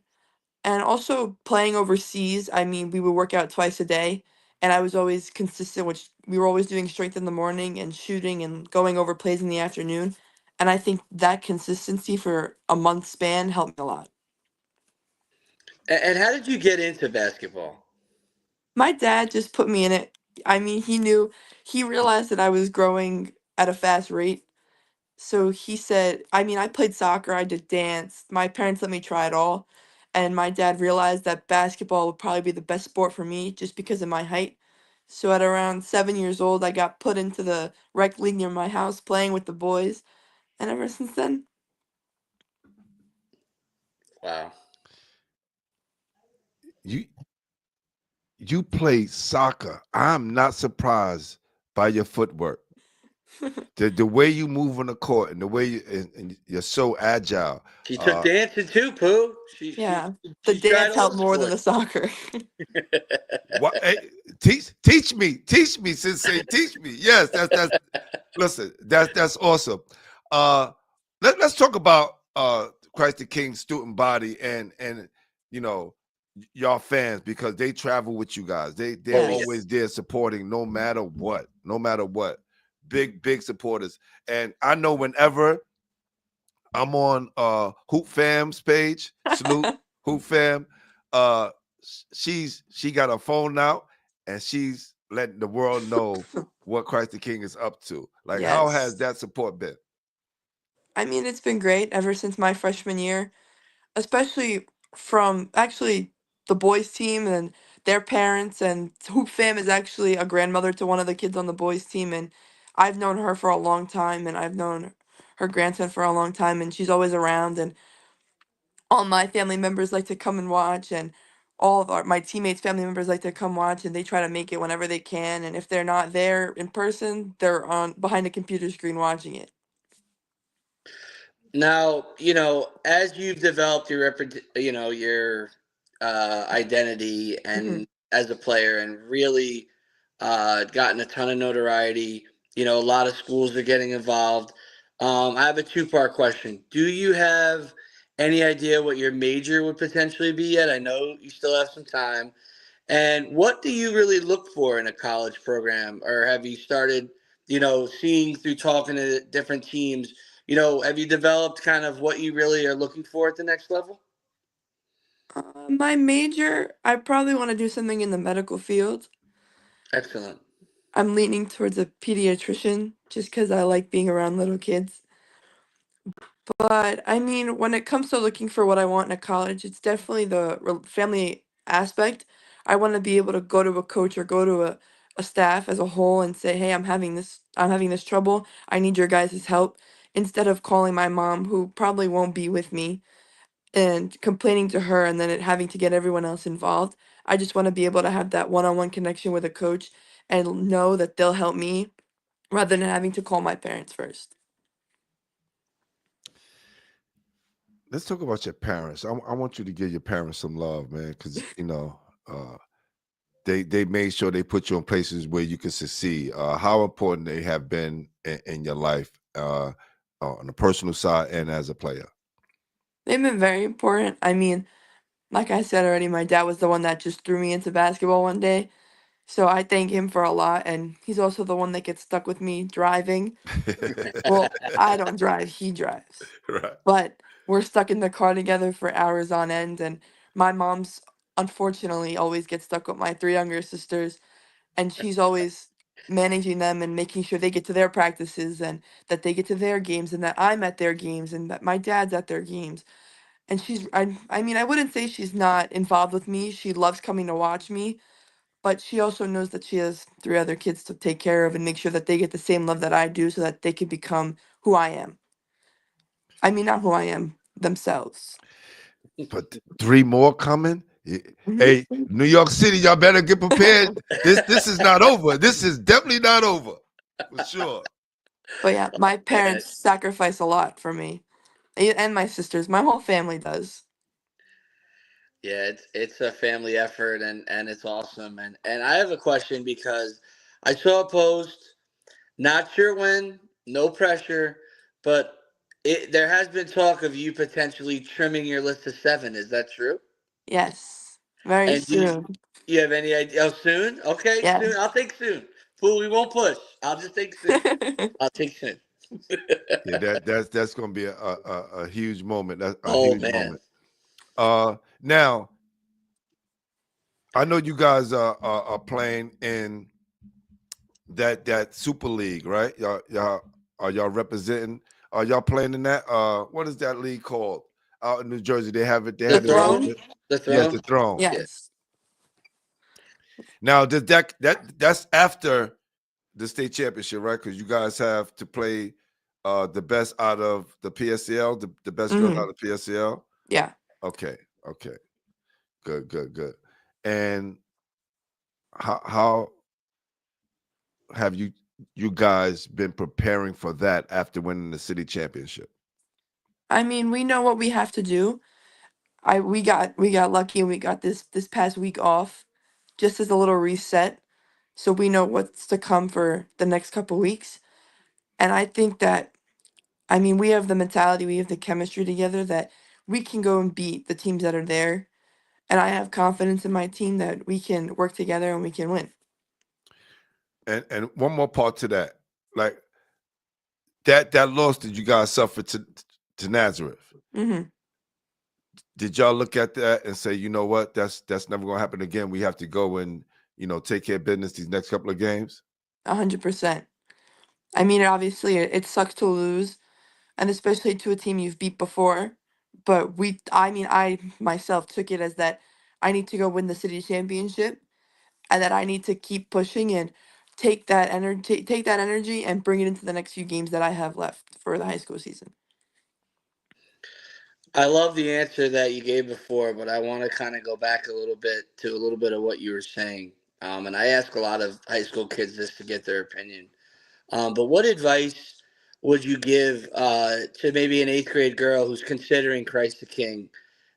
And also playing overseas, I mean, we would work out twice a day, and I was always consistent, which we were always doing strength in the morning and shooting and going over plays in the afternoon. And I think that consistency for a month span helped me a lot. And how did you get into basketball? My dad just put me in it. I mean, he realized that I was growing at a fast rate. So he said, I mean, I played soccer, I did dance. My parents let me try it all. And my dad realized that basketball would probably be the best sport for me just because of my height. So at around 7 years old, I got put into the rec league near my house playing with the boys. And ever since then, Wow. You play soccer. I'm not surprised by your footwork. The way you move on the court and the way and you're so agile. She took dancing too, Pooh. yeah, the She tried dance all helped the more than the sports. soccer. What? Hey, teach me, Sensei. Teach me. Yes, that's. Listen, that's awesome. Let's talk about Christ the King student body and you know y'all fans, because they travel with you guys. They're Yes. always there supporting no matter what. No matter what. Big supporters. And I know whenever I'm on Hoop Fam's page, salute Hoop Fam, uh she got her phone out and she's letting the world know what Christ the King is up to. Like, how has Yes. that support been? I mean, it's been great ever since my freshman year, especially from actually the boys' team and their parents. And Hoop Fam is actually a grandmother to one of the kids on the boys' team. And I've known her for a long time, and I've known her grandson for a long time. And she's always around. And all my family members like to come and watch. And all of my teammates' family members like to come watch. And they try to make it whenever they can. And if they're not there in person, they're on behind a computer screen watching it. Now, as you've developed your identity Hmm. and as a player and really gotten a ton of notoriety, a lot of schools are getting involved. I have a two-part question. Do you have any idea what your major would potentially be yet? I know you still have some time. And what do you really look for in a college program? Or have you started, seeing through talking to different teams, have you developed kind of what you really are looking for at the next level? My major, I probably want to do something in the medical field. Excellent. I'm leaning towards a pediatrician just because I like being around little kids. But I mean, when it comes to looking for what I want in a college, it's definitely the family aspect. I want to be able to go to a coach or go to a staff as a whole and say, "Hey, I'm having this trouble. I need your guys' help." Instead of calling my mom, who probably won't be with me, and complaining to her and then it having to get everyone else involved. I just want to be able to have that one-on-one connection with a coach and know that they'll help me rather than having to call my parents first. Let's talk about your parents. I want you to give your parents some love, man, because they made sure they put you in places where you could succeed. How important they have been in your life, on the personal side and as a player. They've been very important. I mean, like I said already, my dad was the one that just threw me into basketball one day. So I thank him for a lot. And he's also the one that gets stuck with me driving. Well, I don't drive, he drives. Right. But we're stuck in the car together for hours on end. And my mom's unfortunately always gets stuck with my three younger sisters. And she's always managing them and making sure they get to their practices and that they get to their games and that I'm at their games and that my dad's at their games. And I mean, I wouldn't say she's not involved with me. She loves coming to watch me, but she also knows that she has three other kids to take care of and make sure that they get the same love that I do so that they can become who I am. I mean, not who I am, themselves. But three more coming. Mhm. Hey, New York City, y'all better get prepared. This is not over. This is definitely not over, for sure. But yeah, my Man. parents sacrifice a lot for me. And my sisters. My whole family does. Yeah, it's a family effort and it's awesome. And I have a question because I saw a post, not sure when, no pressure, but there has been talk of you potentially trimming your list to seven. Is that true? Yes. Very And do soon. you have any idea? Oh, soon? Okay, Yeah. soon. I'll take soon. Fool, we won't push. I'll just take soon. I'll take soon. Yeah, that's gonna be a huge moment. That's a Oh huge man. moment. Now I know you guys are playing in that Super League, right? Y'all are y'all representing? Are y'all playing in that? What is that league called? Out in New Jersey, they have it. They The have it in Throne? throne? Jersey. The Yes, throne? the Throne. Yeah. Yes. Now, does that's after the state championship, right? Because you guys have to play the best out of the PSL, the best girls Hmm. out of PSL. Yeah. Okay, okay, good. And how have you guys been preparing for that after winning the city championship? I mean, we know what we have to do. We got lucky and we got this past week off just as a little reset so we know what's to come for the next couple weeks. And I think that I mean, we have the mentality, we have the chemistry together that we can go and beat the teams that are there. And I have confidence in my team that we can work together and we can win. And one more part to that, like that loss that you guys suffered to Nazareth. Mhm. Did y'all look at that and say, you know what, that's never gonna happen again? We have to go and take care of business these next couple of games. 100%. I mean, obviously it sucks to lose and especially to a team you've beat before, but I mean, I myself took it as that I need to go win the city championship and that I need to keep pushing and take that energy and bring it into the next few games that I have left for the high school season. I love the answer that you gave before, but I want to kind of go back a little bit to a little bit of what you were saying. And I ask a lot of high school kids this to get their opinion. But what advice would you give to maybe an eighth grade girl who's considering Christ the King,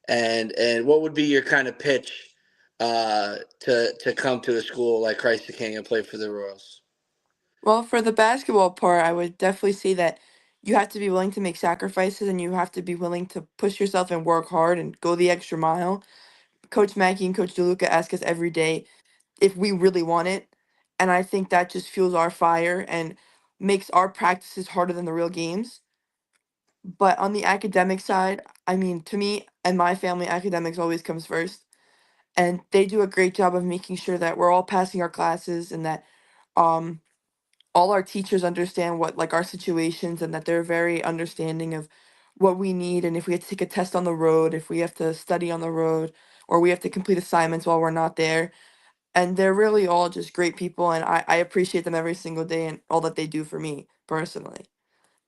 and what would be your kind of pitch to come to a school like Christ the King and play for the Royals? Well, for the basketball part, I would definitely say that you have to be willing to make sacrifices and you have to be willing to push yourself and work hard and go the extra mile. Coach Mackey and Coach DeLuca ask us every day if we really want it. And I think that just fuels our fire and makes our practices harder than the real games. But on the academic side, I mean, to me and my family, academics always comes first. And they do a great job of making sure that we're all passing our classes and that um all our teachers understand what like our situations and that they're very understanding of what we need, and if we have to take a test on the road, if we have to study on the road, or we have to complete assignments while we're not there. And they're really all just great people, and I appreciate them every single day and all that they do for me personally.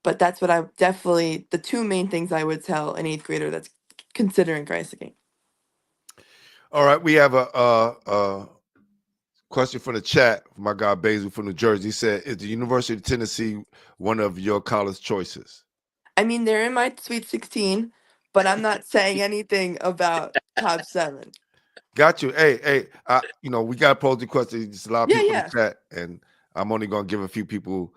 But that's what I definitely the two main things I would tell an eighth grader that's considering Christ the King. All right, we have a question from the chat from my guy Basil from New Jersey. He said, "Is the University of Tennessee one of your college choices?" I mean, they're in my Sweet 16, but I'm not saying anything about top 7. Got you. Hey, we got to pose the question. There's a lot of Yeah, people in yeah. the chat, and I'm only going to give a few people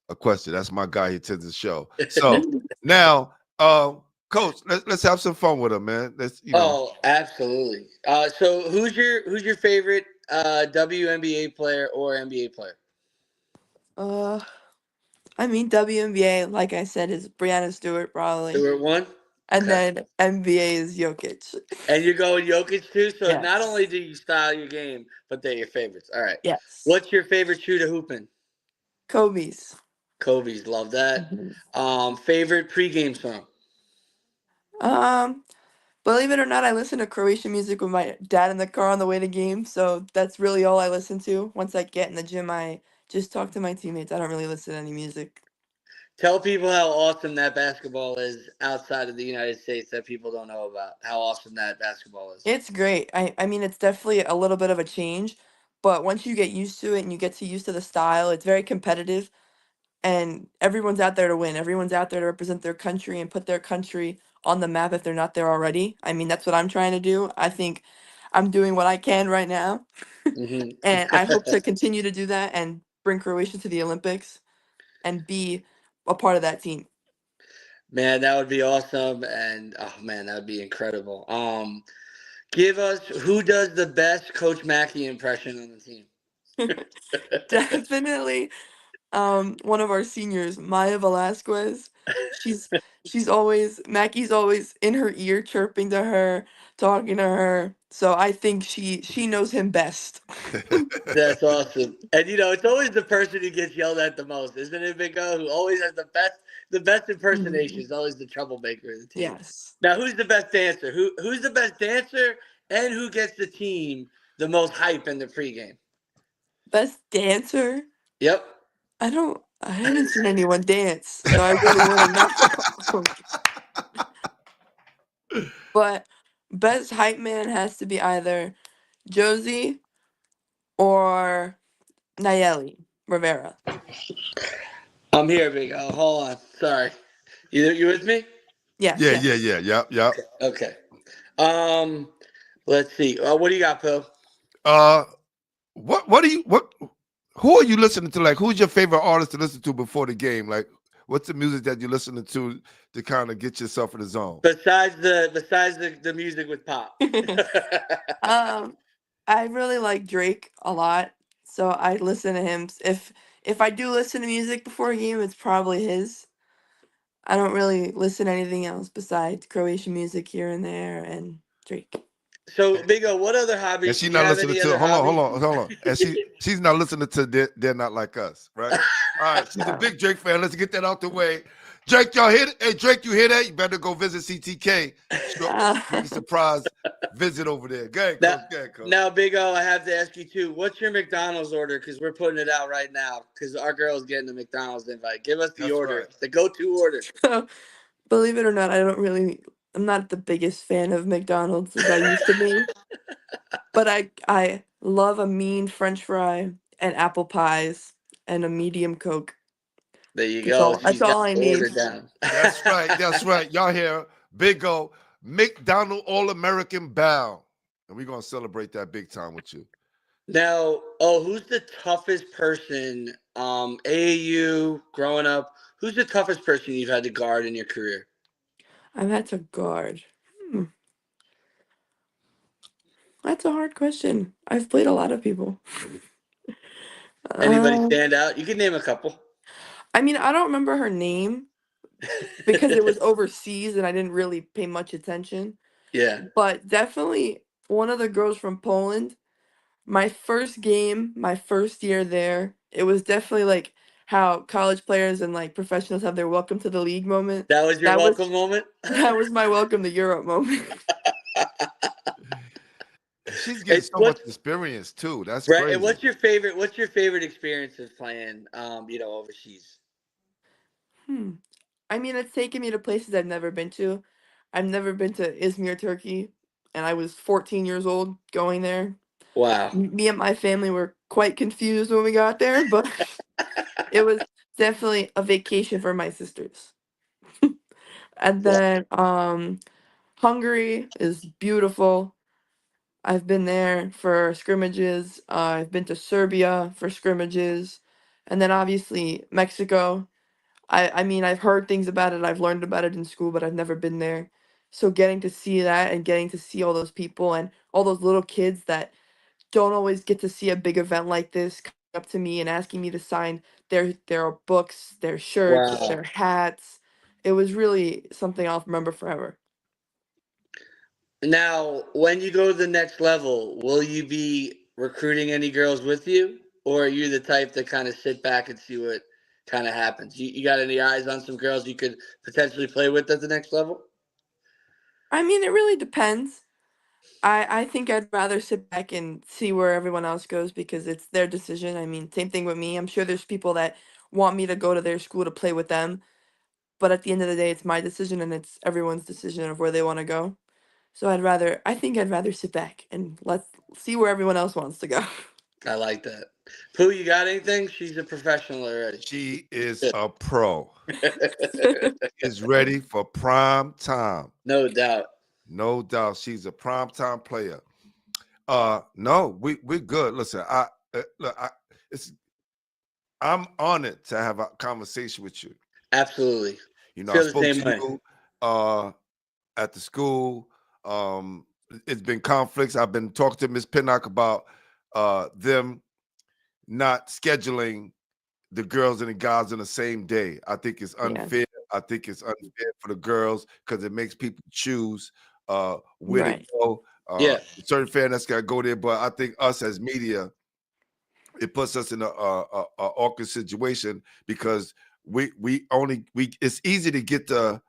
a question. That's my guy. He attends the show. So now, Coach, let's have some fun with him, man. Oh, absolutely. So who's your favorite WNBA player or NBA player? I mean, WNBA, like I said, is Brianna Stewart probably. Stewart one? And Okay. then NBA is Jokic. And you're going Jokic too? So not only Yes. do you style your game, but they're your favorites. All right. Yes. What's your favorite shoe to hooping? Kobe's. Kobe's, love that. Favorite pregame song? Believe it or not, I listen to Croatian music with my dad in the car on the way to games, so that's really all I listen to. Once I get in the gym, I just talk to my teammates. I don't really listen to any music. Tell people how awesome that basketball is outside of the United States that people don't know about. How awesome that basketball is. It's great. I mean, it's definitely a little bit of a change, but once you get used to it and you get used to the style, it's very competitive, and everyone's out there to win. Everyone's out there to represent their country and put their country on the map if they're not there already. I mean, that's what I'm trying to do. I think I'm doing what I can right now. And I hope to continue to do that and bring Croatia to the Olympics and be a part of that team. Man, that would be awesome. And oh man, that would be incredible. Give us who does the best Coach Mackey impression on the team? Definitely one of our seniors, Maya Velasquez. She's always Mackey's always in her ear chirping to her, talking to her. So I think she knows him best. That's awesome. And it's always the person who gets yelled at the most, isn't it, Big O? Who always has the best impersonation is always the troublemaker of the team. Yes. Now, who's the best dancer? Who's the best dancer and who gets the team the most hype in the pregame? Best dancer? Yep. I haven't seen anyone dance, so I really wouldn't know. But best hype man has to be either Josie or Nayeli Rivera. I'm here, Big O. Hold on. Sorry. You with me? Yes. Yeah. Yep. Okay. Let's see. What do you got, Phil? Who are you listening to? Like, who's your favorite artist to listen to before the game? Like, what's the music that you're listening to kind of get yourself in the zone? Besides the music with Pop. I really like Drake a lot, so I listen to him. If I do listen to music before a game, it's probably his. I don't really listen to anything else besides Croatian music here and there and Drake. So, Big O, what other hobbies? And she's do you not have listening any to. other Hold hobbies? on. And she's not listening to. They're not like us, right? All right. She's a big Drake fan. Let's get that out the way. Drake, y'all hear? Hey, Drake, you hear that? You better go visit CTK. Make a surprise visit over there. Go ahead, Coach. Now, Big O, I have to ask you too. What's your McDonald's order? Because we're putting it out right now. Because our girl's getting the McDonald's invite. Give us the order, right. the go-to order. Believe it or not, I'm not the biggest fan of McDonald's as I used to be. But I love a mean French fry and apple pies and a medium Coke. There you go. That's all I need. Order down. That's right. Y'all hear Big O, McDonald All-American bound. And we're going to celebrate that big time with you. Now, who's the toughest person, AAU, growing up, who's the toughest person you've had to guard in your career? I've had to guard. That's a hard question. I've played a lot of people. Anybody stand out? You can name a couple. I mean, I don't remember her name because it was overseas and I didn't really pay much attention. Yeah. But definitely one of the girls from Poland. My first game, my first year there, it was definitely like how college players and like professionals have their welcome to the league moment. That was your welcome moment? That was my welcome to Europe moment. She's getting so much experience too. That's right. crazy. And what's your favorite experience of playing overseas? I mean, it's taken me to places I've never been to. I've never been to Izmir, Turkey, and I was 14 years old going there. Wow. Me and my family were quite confused when we got there, but it was definitely a vacation for my sisters. And then Hungary is beautiful. I've been there for scrimmages. I've been to Serbia for scrimmages. And then obviously Mexico. I mean, I've heard things about it. I've learned about it in school, but I've never been there. So getting to see that and getting to see all those people and all those little kids that don't always get to see a big event like this coming up to me and asking me to sign their books, their shirts, Wow. their hats. It was really something I'll remember forever. Now, when you go to the next level, will you be recruiting any girls with you? Or are you the type to kind of sit back and see what kind of happens? You got any eyes on some girls you could potentially play with at the next level? I mean, it really depends. I think I'd rather sit back and see where everyone else goes because it's their decision. I mean, same thing with me. I'm sure there's people that want me to go to their school to play with them, but at the end of the day, it's my decision and it's everyone's decision of where they want to go. So I think I'd rather sit back and let's see where everyone else wants to go. I like that. Pooh, you got anything? She's a professional already. She is a pro. Is ready for prime time. No doubt. No doubt. She's a prime time player. No, we're good. Listen, I'm honored to have a conversation with you. Absolutely. You know, Feel I the spoke same to way. you at the school. It's been conflicts. I've been talking to Ms. Pinnock about them not scheduling the girls and the guys on the same day. I think it's unfair. I think it's unfair for the girls because it makes people choose where to go. Certain fairness got to go there, but I think us as media, it puts us in a awkward situation because it's easy to get the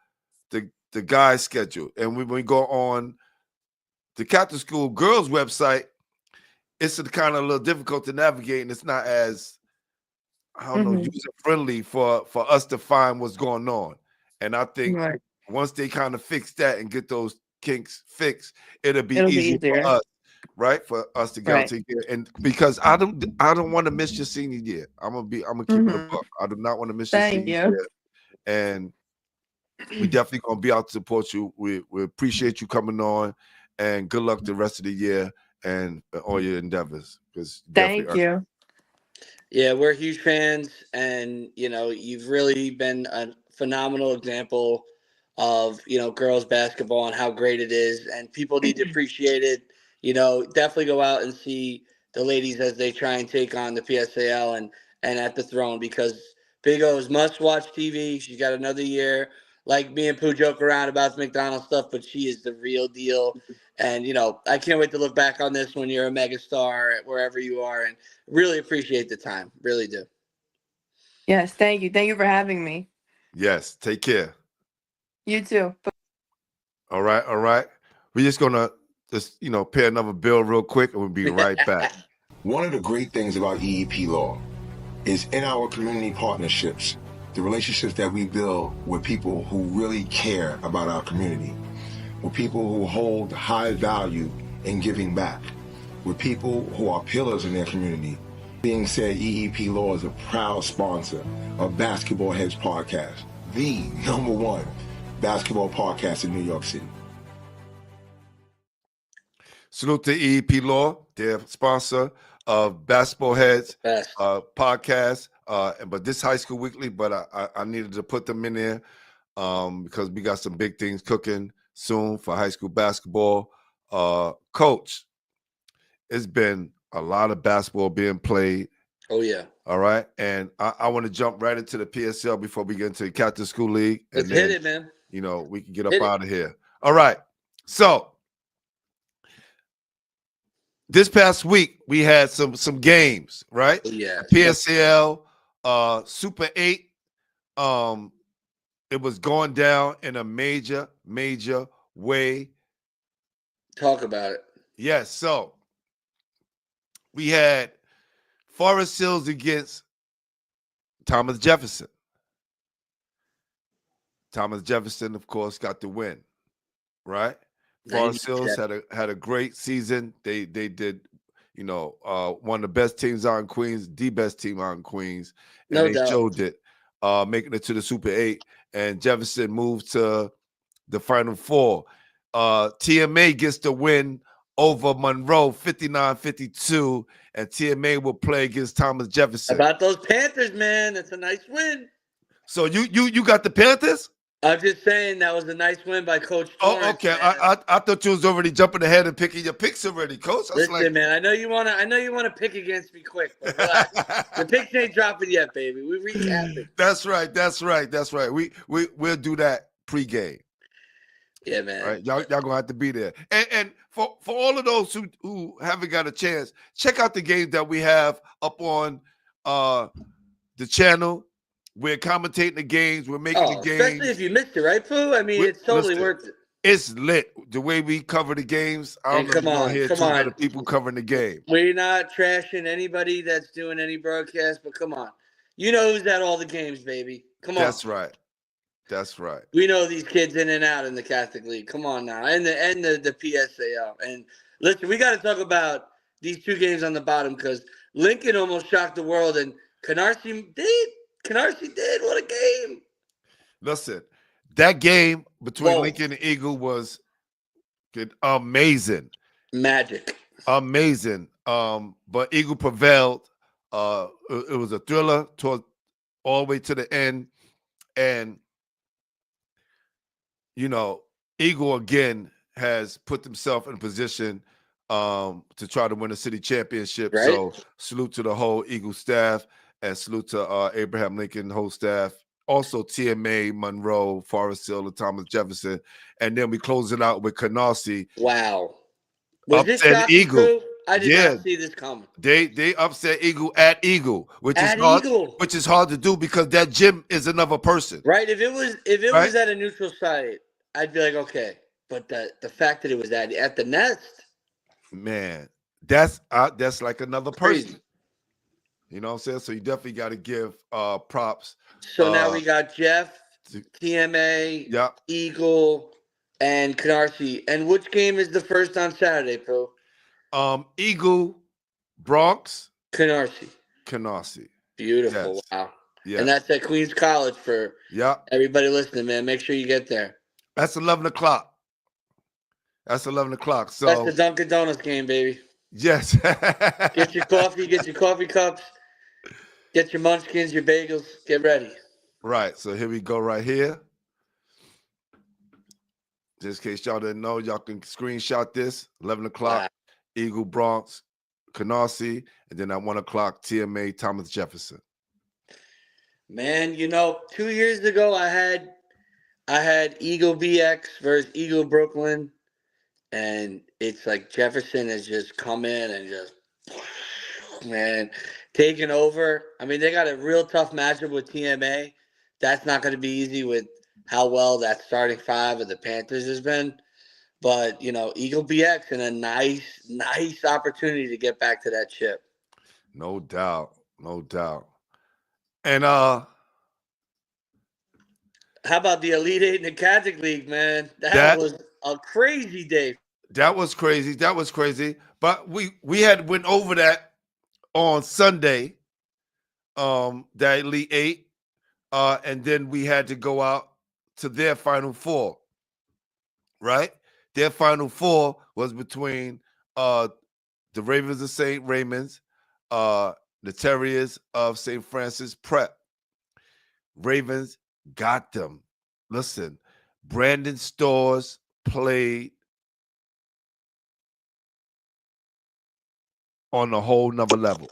guys schedule, and when we go on the Catholic School girls website, it's kind of a little difficult to navigate, and it's not as user friendly for us to find what's going on. And I think once they kind of fix that and get those kinks fixed, it'll be easier for us, right? For us to get out together. And because I don't want to miss your senior year. I'm gonna keep it a buck. I do not want to miss your senior year. And we definitely gonna be out to support you. We appreciate you coming on, and good luck the rest of the year and all your endeavors. Because thank you. Yeah, we're huge fans, and you've really been a phenomenal example of girls basketball and how great it is, and people need to appreciate it. Definitely go out and see the ladies as they try and take on the PSAL and at the Throne, because Big O is must-watch TV. She's got another year. Like me and Pooh joke around about the McDonald's stuff, but she is the real deal. And I can't wait to look back on this when you're a megastar wherever you are, and really appreciate the time. Really do. Yes, thank you. Thank you for having me. Yes, take care. You too. All right. We're just gonna pay another bill real quick, and we'll be right back. One of the great things about EEP law is in our community partnerships, the relationships that we build with people who really care about our community, with people who hold high value in giving back, with people who are pillars in their community. Being said, EEP Law is a proud sponsor of Basketball Heads Podcast, the #1 basketball podcast in New York City. Salute to EEP Law, their sponsor of Basketball Heads podcast. But this High School Weekly, but I needed to put them in there because we got some big things cooking soon for high school basketball. Coach, it's been a lot of basketball being played. Oh, yeah. All right. And I want to jump right into the PSL before we get into the Catholic School League. Let's hit it, man. We can get up out of here. All right. So this past week we had some games, right? Yeah. PSL Super 8, it was going down in a major way. Talk about it. Yes, so we had Forest Hills against Thomas Jefferson. Thomas Jefferson, of course, got the win, right? Forest Hills had a great season. They did, one of the best teams out in Queens, the best team out in Queens, and No they doubt. showed it, making it to the Super 8. And Jefferson moved to the Final Four. TMA gets the win over Monroe, 59-52, and TMA will play against Thomas Jefferson. About those Panthers, man, that's a nice win. So you got the Panthers? I'm just saying that was a nice win by Coach Torrance. Oh, okay. I thought you was already jumping ahead and picking your picks already, Coach. Listen, man, I know you wanna pick against me quick, but relax. The picks ain't dropping yet, baby. We recapping. That's right. We'll do that pregame. Yeah, man. All right, y'all gonna have to be there. And for all of those who haven't got a chance, check out the games that we have up on the channel. We're commentating the games. We're making the games. Especially if you missed it, right, Pooh? I mean, it's totally worth it. It's lit. The way we cover the games. I don't know if you're gonna hear too many people covering the game. We're not trashing anybody that's doing any broadcast, but come on. You know who's at all the games, baby. Come on. That's right. We know these kids in and out in the Catholic League. Come on now. And the PSAL. And listen, we got to talk about these two games on the bottom because Lincoln almost shocked the world and Canarsie did. What a game. Listen, that game between Lincoln and Eagle was amazing. Magic. Amazing. But Eagle prevailed. It was a thriller all the way to the end. And Eagle again has put themselves in a position to try to win a city championship. Right. So salute to the whole Eagle staff and salute to Abraham Lincoln whole staff. Also TMA, Monroe, Forest Hill, and Thomas Jefferson. And then we close it out with Canarsie. Wow. Was this upset Eagle. Too? I did not see this coming. They upset Eagle at Eagle, which is hard to do because that gym is another person. Right. If it was at a neutral site, I'd be like, okay. But the fact that it was at the Nest, man, that's like another person. Crazy. You know what I'm saying? So you definitely got to give props. So now we got Jeff, TMA, Eagle, and Canarsie. And which game is the first on Saturday, Pro? Eagle, Bronx, Canarsie. Beautiful. Yes. Wow. Yeah. And that's at Queens College for everybody listening, man. Make sure you get there. That's 11 o'clock. So that's the Dunkin' Donuts game, baby. Yes. Get your coffee, get your coffee cups, get your munchkins, your bagels. Get ready. Right. So here we go right here. Just in case y'all didn't know, y'all can screenshot this. 11 o'clock, Eagle, Bronx, Canarsie, and then at 1 o'clock, TMA, Thomas Jefferson. Man, 2 years ago I had Eagle BX versus Eagle Brooklyn, and it's like Jefferson has just come in and just, man, taken over. I mean, they got a real tough matchup with TMA. That's not going to be easy with how well that starting five of the Panthers has been. But, Eagle BX and a nice opportunity to get back to that chip. No doubt. And how about the Elite Eight in the Catholic League, man? That was a crazy day. That was crazy. But we had went over that on Sunday, that Elite Eight, and then we had to go out to their Final Four, right? Their Final Four was between the Ravens of St. Raymond's, the Terriers of St. Francis Prep. Ravens got them. Listen, Brandon Stores played on a whole nother level.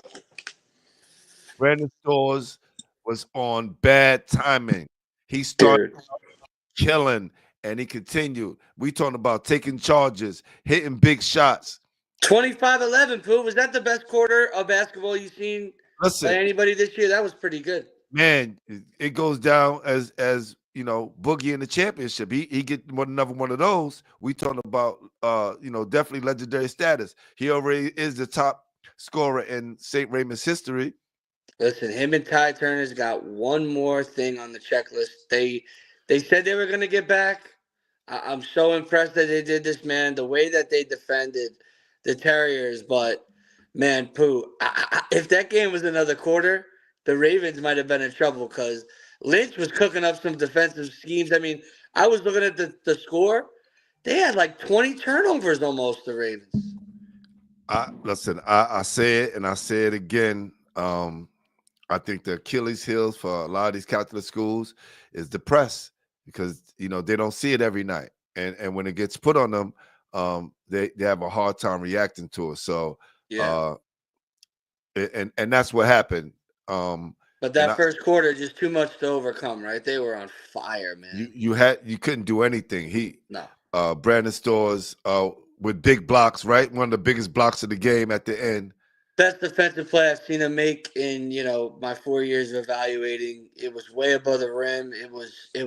Brandon Stores was on bad timing. He started killing, and he continued. We talking about taking charges, hitting big shots. 25-11, Pooh. Was that the best quarter of basketball you've seen listen, play anybody this year. That was pretty good. man, it goes down as Boogie in the championship. He get another one of those. We talking about definitely legendary status. He already is the top scorer in St. Raymond's history. Listen, him and Ty Turner's got one more thing on the checklist. They said they were going to get back. I'm so impressed that they did this, man. The way that they defended the Terriers, but man, Pooh, if that game was another quarter, the Ravens might have been in trouble because Lynch was cooking up some defensive schemes. I mean, I was looking at the score. They had like 20 turnovers almost, the Ravens. Listen, I say it and I say it again. I think the Achilles heels for a lot of these Catholic schools is the press because they don't see it every night, and when it gets put on them, they have a hard time reacting to it. So Yeah. And that's what happened. But that first quarter, just too much to overcome, right? They were on fire, man. You couldn't do anything. Brandon Stores with big blocks, right? One of the biggest blocks of the game at the end. Best defensive play I've seen him make in my 4 years of evaluating. It was way above the rim. It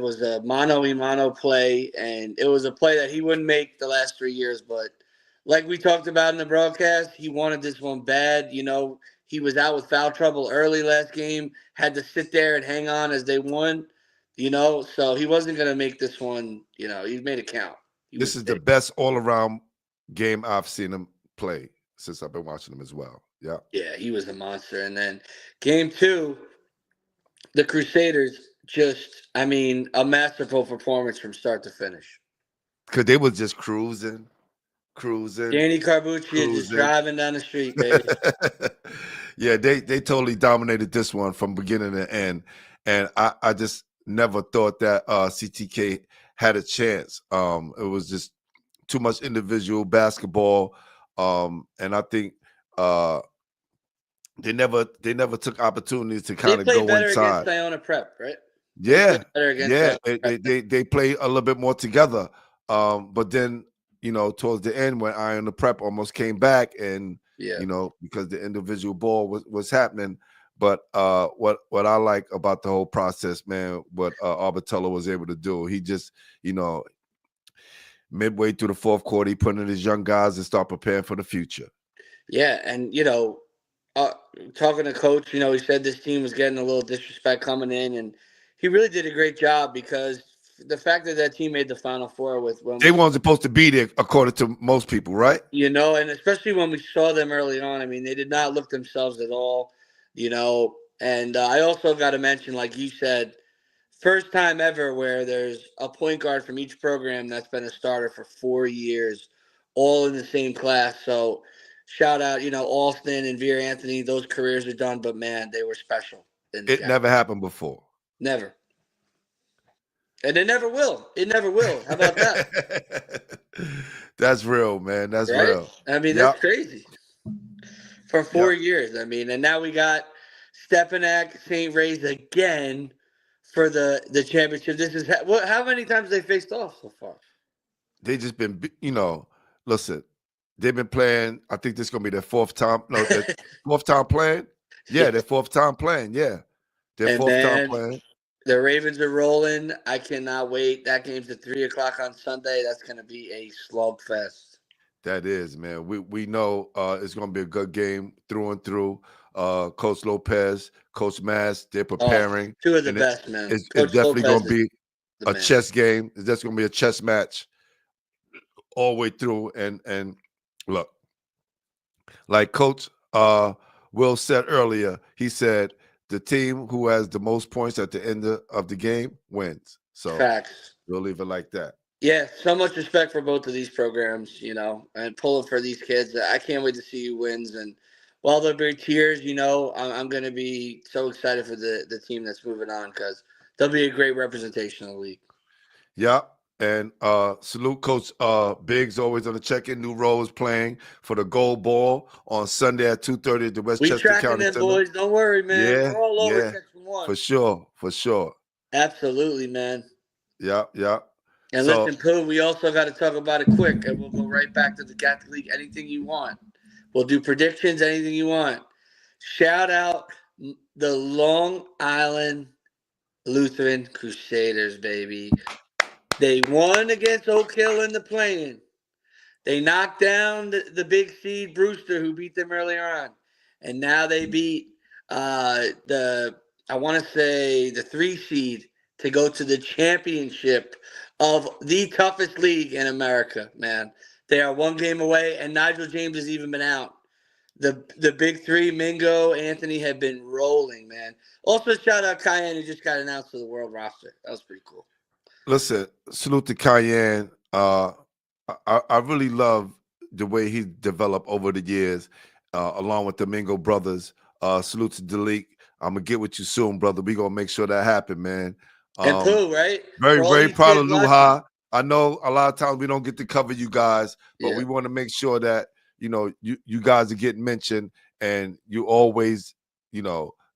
was a mano-a-mano play, and it was a play that he wouldn't make the last 3 years. But like we talked about in the broadcast, he wanted this one bad. He was out with foul trouble early last game, had to sit there and hang on as they won. So he wasn't gonna make this one. He made it count. This is the best all-around game I've seen him play since I've been watching him as well. Yeah. Yeah, he was a monster. And then game 2, the Crusaders a masterful performance from start to finish. Because they was just cruising. Danny Carbucci just driving down the street, baby. Yeah, they totally dominated this one from beginning to end. And I just never thought that CTK had a chance. It was just too much individual basketball. And I think they never took opportunities to kind of go inside. They played better against Iona Prep, right? Yeah, they play a little bit more together. But then towards the end when Iona Prep almost came back, and because the individual ball was happening. But what I like about the whole process, man, what Arbitello was able to do, he just midway through the fourth quarter, he put in his young guys and start preparing for the future. Yeah, and talking to Coach, he said this team was getting a little disrespect coming in, and he really did a great job because the fact that team made the Final Four they weren't supposed to be there, according to most people, right? And especially when we saw them early on, they did not look themselves at all, And I also got to mention, like you said, first time ever where there's a point guard from each program that's been a starter for 4 years, all in the same class. So shout out, Alston and Veer Anthony. Those careers are done, but man, they were special. It never happened before. Never. And it never will. It never will. How about that? That's real, man. That's right? real. That's crazy. For 4 years. And now we got Stepanak, St. Ray's again for the championship. This is how many times they faced off so far? They just been, listen, they've been playing. I think this is gonna be their fourth time. No, their fourth time playing. Yeah, their fourth time playing. Yeah, their fourth time playing. The Ravens are rolling. I cannot wait. That game's at 3:00 on Sunday. That's gonna be a slugfest. That is, man. We know it's gonna be a good game through and through. Coach Lopez, Coach Mass, they're preparing. Two of the best, man. It's definitely going to be a chess game. It's just going to be a chess match all the way through. And look, like Coach Will said earlier, he said the team who has the most points at the end of the game wins. So facts. We'll leave it like that. Yeah, so much respect for both of these programs, and pulling for these kids. I can't wait to see who wins. And while there'll be tears, I'm going to be so excited for the team that's moving on because they'll be a great representation of the league. Yeah, and salute Coach Biggs, always on the check-in. New Rose playing for the Gold Ball on Sunday at 2:30 at the Westchester County Center. We boys. Don't worry, man. Yeah, we're all over Section 1. For sure. Absolutely, man. Yeah. And listen, Pooh, we also got to talk about it quick, and we'll go right back to the Catholic League. Anything you want. We'll do predictions, anything you want. Shout out the Long Island Lutheran Crusaders, baby. They won against Oak Hill in the play-in. They knocked down the big seed Brewster, who beat them earlier on, and now they beat I want to say the 3 seed to go to the championship of the toughest league in America. Man, they are 1 game away, and Nigel James has even been out. The big 3, Mingo, Anthony, have been rolling, man. Also, shout out Cayenne, who just got announced to the world roster. That was pretty cool. Listen, salute to Cayenne. I really love the way he developed over the years, along with the Mingo brothers. Salute to Delete. I'm gonna get with you soon, brother. We gonna make sure that happen, man. And Pooh, right? Very, For all very these proud kids of watching. Luha. I know a lot of times we don't get to cover you guys, but Yeah. we want to make sure that you guys are getting mentioned, and you always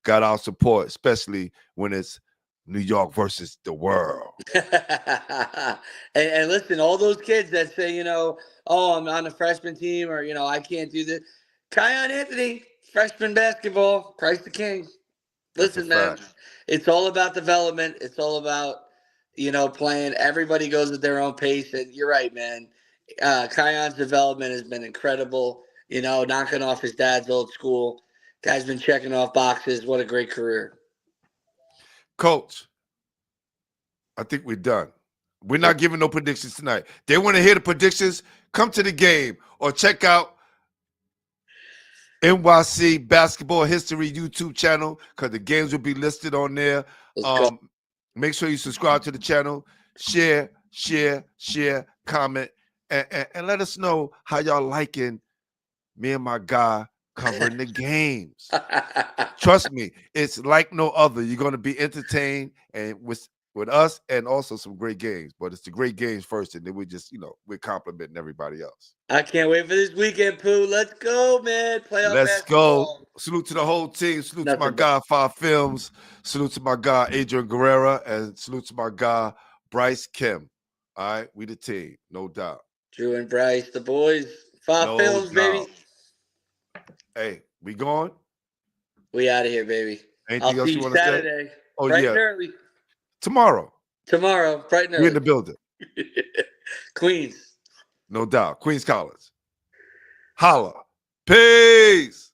got our support, especially when it's New York versus the world. and listen, all those kids that say, oh, I'm on the freshman team, or I can't do this. Kion Anthony, freshman basketball, Christ the King. Listen, man, it's all about development. It's all about playing. Everybody goes at their own pace, and you're right, man. Kion's development has been incredible. Knocking off his dad's old school. Guy's been checking off boxes. What a great career. Coach, I think we're done. We're not giving no predictions tonight. They want to hear the predictions, come to the game or check out NYC Basketball History YouTube channel, because the games will be listed on there. Make sure you subscribe to the channel, share, comment, and let us know how y'all liking me and my guy covering the games. Trust me, it's like no other. You're going to be entertained and with us, and also some great games. But it's the great games first, and then we just, we're complimenting everybody else. I can't wait for this weekend, Pooh. Let's go, man. Playoff Let's basketball. go. Salute to the whole team. Salute to my guy, 5 Films. Salute to my guy, Adrian Guerrera. And salute to my guy, Bryce Kim. All right, we the team, no doubt. Drew and Bryce, the boys. 5 Films, baby. Hey, we going? We out of here, baby. Anything else you want to say? Saturday. Oh, bright yeah. and early. Tomorrow, bright and early. we're in the building. Queens. No doubt. Queens College. Holla. Peace.